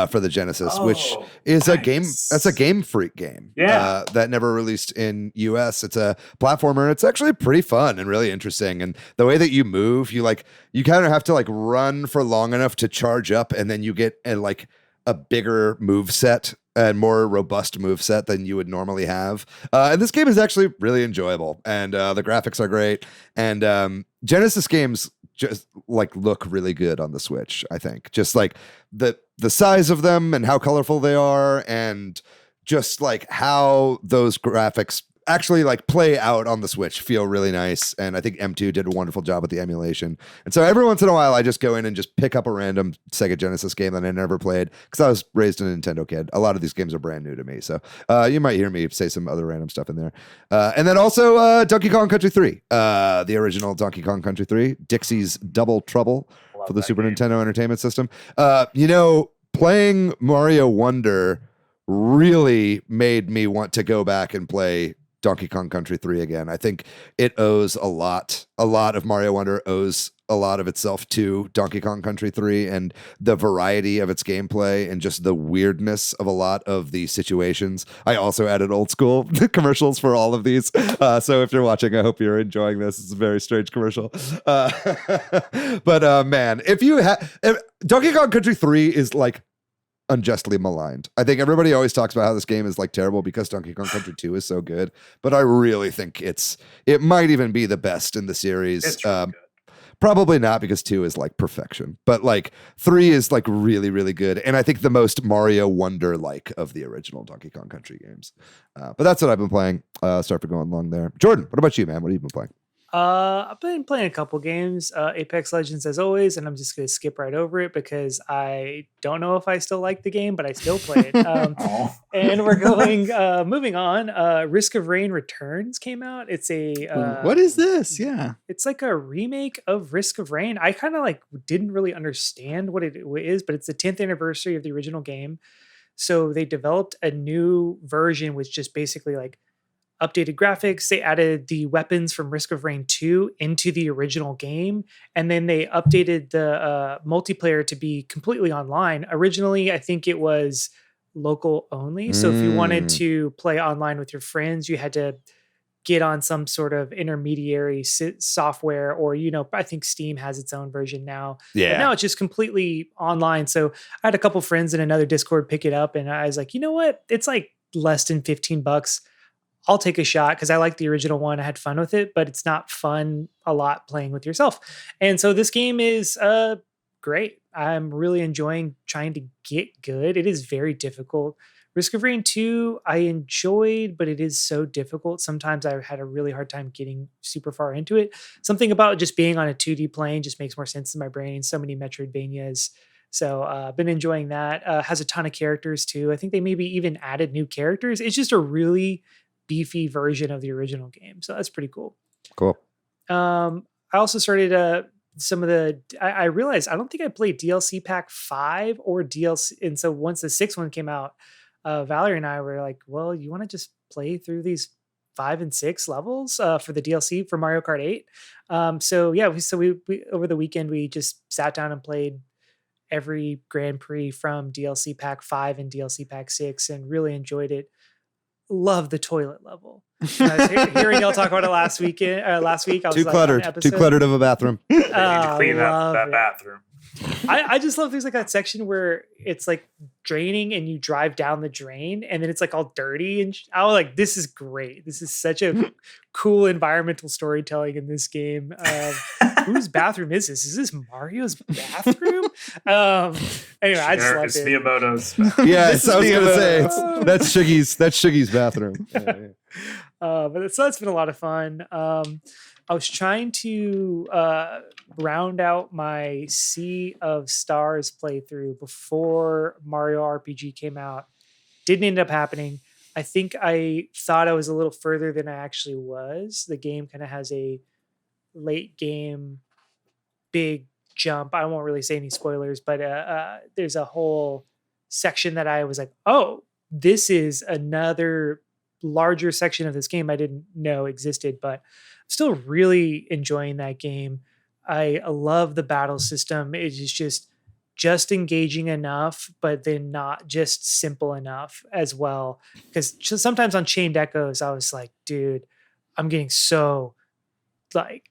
for the Genesis, which is a game. That's a Game Freak game. Yeah. That never released in US. It's a platformer, and it's actually pretty fun and really interesting. And the way that you move, you kind of have to like run for long enough to charge up, and then you get a bigger move set and more robust move set than you would normally have. And this game is actually really enjoyable, and the graphics are great. And Genesis games just look really good on the Switch, I think. Just like the size of them and how colorful they are, and just like how those graphics actually play out on the Switch feel really nice. And I think M2 did a wonderful job with the emulation. And so every once in a while, I just go in and just pick up a random Sega Genesis game that I never played, because I was raised a Nintendo kid. A lot of these games are brand new to me. So you might hear me say some other random stuff in there. And then also Donkey Kong Country 3, the original Donkey Kong Country 3, Dixie's Double Trouble for the Super Nintendo Entertainment System. Playing Mario Wonder really made me want to go back and play Donkey Kong Country 3 again. I think it owes a lot of Mario Wonder owes a lot of itself to Donkey Kong Country 3, and the variety of its gameplay and just the weirdness of a lot of the situations. I also added old school commercials for all of these. So if you're watching, I hope you're enjoying this. It's a very strange commercial. But man, if Donkey Kong Country 3 is unjustly maligned. I think everybody always talks about how this game is terrible because Donkey Kong Country 2 is so good, but I really think it might even be the best in the series. It's really good. Probably not, because 2 is perfection, but 3 is really, really good. And I think the most Mario Wonder of the original Donkey Kong Country games. But that's what I've been playing. Sorry for going long there. Jordan, what about you, man? What have you been playing? I've been playing a couple games, Apex Legends as always, and I'm just going to skip right over it because I don't know if I still like the game, but I still play it. And we're moving on. Risk of Rain Returns came out. It's what is this? Yeah. It's like a remake of Risk of Rain. I kind of didn't really understand what it is, but it's the 10th anniversary of the original game. So they developed a new version with just basically updated graphics. They added the weapons from Risk of Rain 2 into the original game, and then they updated the multiplayer to be completely online. Originally, I think it was local only. So if you wanted to play online with your friends, you had to get on some sort of intermediary software, or I think Steam has its own version now. Yeah. But now it's just completely online. So I had a couple friends in another Discord pick it up, and I was like, you know what? It's less than $15. I'll take a shot because I like the original one. I had fun with it, but it's not fun a lot playing with yourself. And so this game is great. I'm really enjoying trying to get good. It is very difficult. Risk of Rain 2, I enjoyed, but it is so difficult. Sometimes I had a really hard time getting super far into it. Something about just being on a 2D plane just makes more sense in my brain. So many Metroidvanias. So I've been enjoying that. Has a ton of characters too. I think they maybe even added new characters. It's just a really beefy version of the original game. So that's pretty cool. Cool. I also started some of the, I realized I don't think I played DLC pack 5 or DLC. And so once the 6th one came out, Valerie and I were like, well, you want to just play through these 5 and 6 levels for the DLC for Mario Kart 8. So yeah, we over the weekend, we just sat down and played every Grand Prix from DLC pack 5 and DLC pack 6 and really enjoyed it. Love the toilet level. I was hearing y'all talk about it last week. I was too cluttered of a bathroom. They need to clean that bathroom. I just love things like that section where it's draining and you drive down the drain and then it's all dirty, and I was like, this is great. This is such a cool environmental storytelling in this game. Whose bathroom is this? Is this Mario's bathroom? Anyway, I just loved it's it. Miyamoto's. Yes, I was gonna say that's Shiggy's bathroom. But so that's been a lot of fun. I was trying to round out my Sea of Stars playthrough before Mario RPG came out. Didn't end up happening. I think I thought I was a little further than I actually was. The game kind of has a late game big jump. I won't really say any spoilers, but there's a whole section that I was like, oh, this is another larger section of this game I didn't know existed, but I'm still really enjoying that game. I love the battle system. It is just engaging enough, but then not just simple enough as well. Because sometimes on Chained Echoes, I was like, dude, I'm getting so like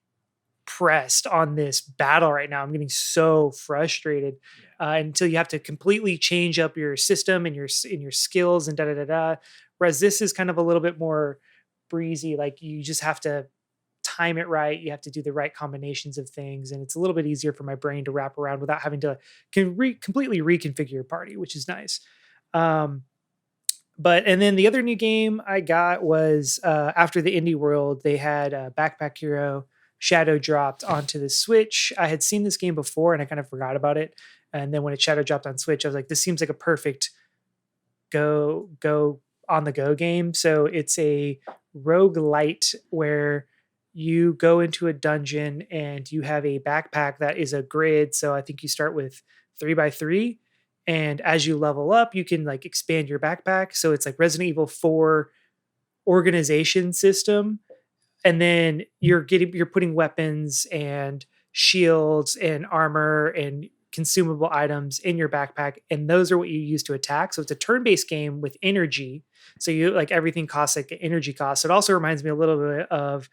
pressed on this battle right now. I'm getting so frustrated until you have to completely change up your system and your skills and da da da da. Whereas this is kind of a little bit more breezy. Like you just have to time it right. You have to do the right combinations of things, and it's a little bit easier for my brain to wrap around without having to completely reconfigure your party, which is nice. And then the other new game I got was after the Indie World, they had Backpack Hero Shadow dropped onto the Switch. I had seen this game before and I kind of forgot about it. And then when it Shadow dropped on Switch, I was like, this seems like a perfect go on the go game. So it's a roguelite where you go into a dungeon and you have a backpack that is a grid. So I think you start with 3x3. And as you level up, you can like expand your backpack. So it's like Resident Evil 4 organization system. And then you're putting weapons and shields and armor and consumable items in your backpack. And those are what you use to attack. So it's a turn-based game with energy. So you like everything costs like an energy cost. So it also reminds me a little bit of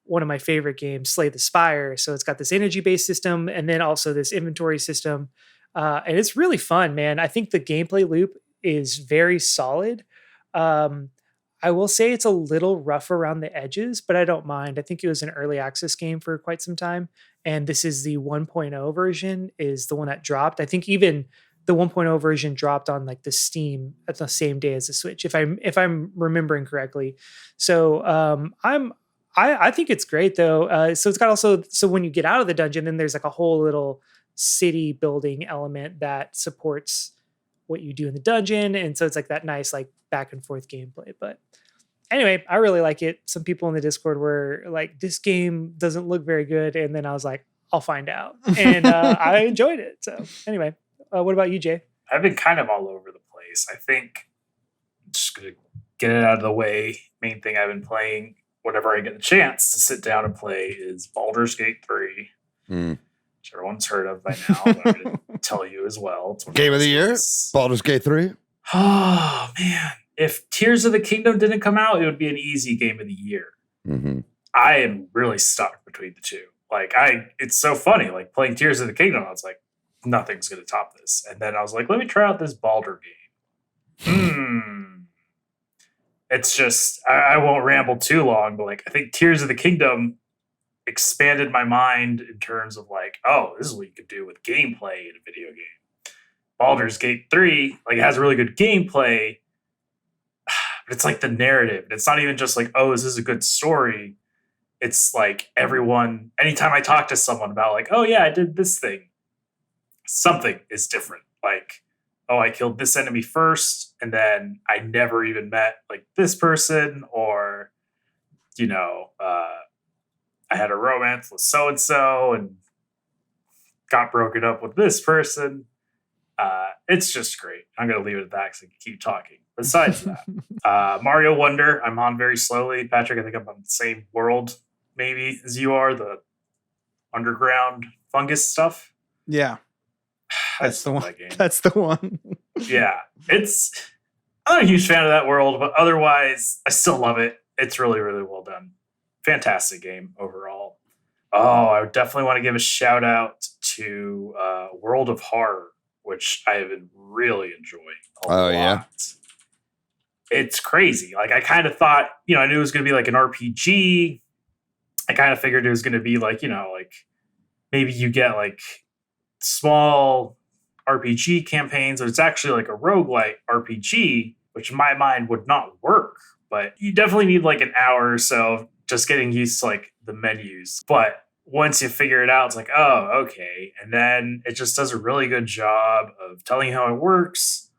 one of my favorite games, Slay the Spire. So it's got this energy-based system and then also this inventory system. And it's really fun, man. I think the gameplay loop is very solid. I will say it's a little rough around the edges, but I don't mind. I think it was an early access game for quite some time. And this is the 1.0 version is the one that dropped. I think even the 1.0 version dropped on like the Steam at the same day as the Switch, if I'm remembering correctly. So I think it's great though. So it's got also, so when you get out of the dungeon, then there's like a whole little city building element that supports what you do in the dungeon. And so it's like that nice, like back and forth gameplay. But anyway, I really like it. Some people in the Discord were like, this game doesn't look very good. And then I was like, I'll find out. And I enjoyed it. So anyway, what about you, Jay? I've been kind of all over the place. I think I'm just going to get it out of the way. Main thing I've been playing, whenever I get the chance to sit down and play, is Baldur's Gate 3. Which everyone's heard of by now. But I'm going to tell you as well. Game of the year? Baldur's Gate 3? Oh, man. If Tears of the Kingdom didn't come out, it would be an easy game of the year. Mm-hmm. I am really stuck between the two. Like, it's so funny. Like, playing Tears of the Kingdom, I was like, nothing's going to top this. And then I was like, let me try out this Baldur game. It's just, I won't ramble too long, but like, I think Tears of the Kingdom expanded my mind in terms of like, oh, this is what you could do with gameplay in a video game. Baldur's Gate 3, like, it has really good gameplay, but it's like the narrative. It's not even just like, oh, is this a good story? It's like everyone, anytime I talk to someone about like, oh yeah, I did this thing, something is different. Like, oh, I killed this enemy first, and then I never even met like this person, or, you know, I had a romance with so-and-so and got broken up with this person. It's just great. I'm going to leave it at that because I can keep talking. Besides that, Mario Wonder, I'm on very slowly. Patrick, I think I'm on the same world maybe as you are, the underground fungus stuff. Yeah. That's the one. That game. That's the one. Yeah. I'm not a huge fan of that world, but otherwise, I still love it. It's really, really well done. Fantastic game overall. Oh, I would definitely want to give a shout out to World of Horror, which I have been really enjoying a lot. Yeah. It's crazy. Like, I kind of thought, I knew it was going to be like an RPG. I kind of figured it was going to be like, like maybe you get like small RPG campaigns, but it's actually like a roguelite RPG, which in my mind would not work. But you definitely need like an hour or so just getting used to like the menus. But once you figure it out, it's like, oh, okay. And then it just does a really good job of telling you how it works.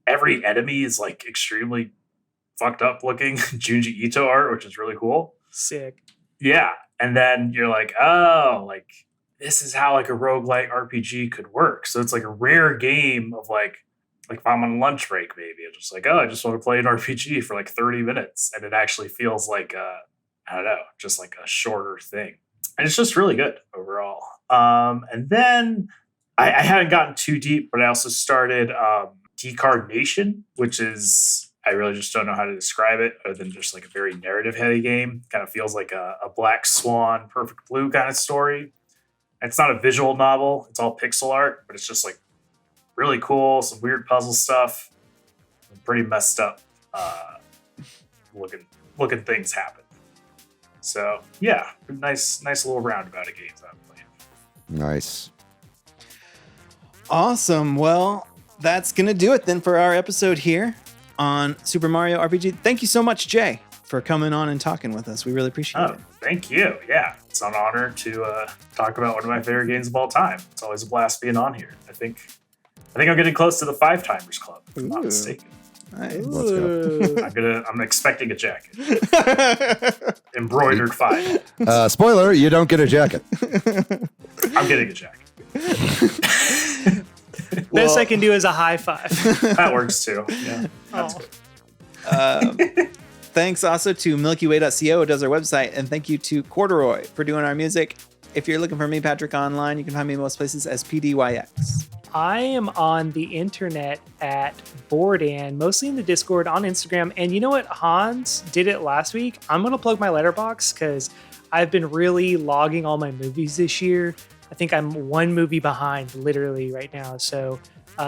Every enemy is like extremely fucked up looking Junji Ito art, which is really cool. Sick. Yeah. And then you're like, oh, like this is how like a roguelite RPG could work. So it's like a rare game of like like if I'm on lunch break, maybe I'm just like, oh, I just want to play an RPG for like 30 minutes. And it actually feels like, I don't know, just like a shorter thing. And it's just really good overall. And then I haven't gotten too deep, but I also started Decard Nation, which is, I really just don't know how to describe it other than just like a very narrative heavy game. Kind of feels like a Black Swan, Perfect Blue kind of story. It's not a visual novel. It's all pixel art, but it's just like really cool. Some weird puzzle stuff. Some pretty messed up looking things happen. So yeah, nice little roundabout of games I'm playing. Nice. Awesome. Well, that's going to do it then for our episode here on Super Mario RPG. Thank you so much, Jay, for coming on and talking with us. We really appreciate it. Thank you. Yeah, it's an honor to talk about one of my favorite games of all time. It's always a blast being on here. I think I'm getting close to the 5-timers club, if I'm not mistaken. Nice. Let's go. I'm expecting a jacket. Embroidered 5. Spoiler, you don't get a jacket. I'm getting a jacket. Best I can do is a high five. That works too. Yeah, that's good. Thanks also to MilkyWay.co, who does our website, and thank you to Corduroy for doing our music. If you're looking for me, Patrick, online, you can find me in most places as PDYX. I am on the internet at Boardan, mostly in the Discord, on Instagram. And you know what? Hans did it last week. I'm going to plug my letterbox because I've been really logging all my movies this year. I think I'm one movie behind literally right now. So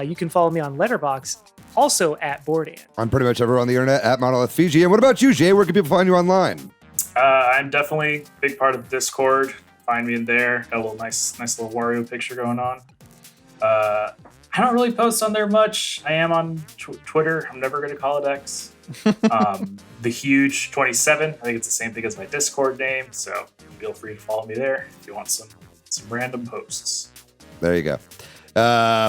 you can follow me on Letterboxd, also at Boardan. I'm pretty much everywhere on the internet at Monolith Fiji. And what about you, Jay? Where can people find you online? I'm definitely a big part of the Discord. Find me in there. Got a little nice little Wario picture going on. I don't really post on there much. I am on Twitter. I'm never going to call it X. The Huge 27. I think it's the same thing as my Discord name. So feel free to follow me there if you want some random posts. There you go.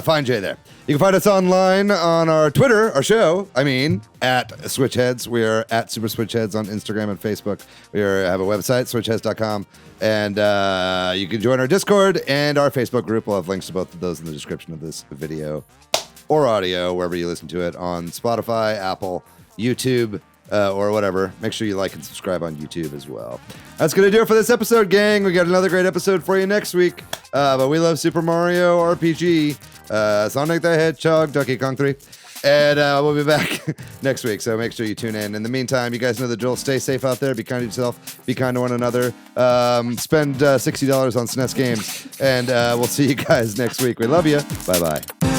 Find Jay there. You can find us online on our Twitter, our show, at Switch Headz. We are at Super Switch Headz on Instagram and Facebook. We have a website, switchheadz.com. And you can join our Discord and our Facebook group. We'll have links to both of those in the description of this video or audio, wherever you listen to it, on Spotify, Apple, YouTube, or whatever. Make sure you like and subscribe on YouTube as well. That's going to do it for this episode, gang. We got another great episode for you next week. But we love Super Mario RPG, Sonic the Hedgehog, Donkey Kong 3. And we'll be back next week, so make sure you tune in. In the meantime, you guys know the drill. Stay safe out there. Be kind to yourself. Be kind to one another. Spend $60 on SNES games. And we'll see you guys next week. We love you. Bye-bye.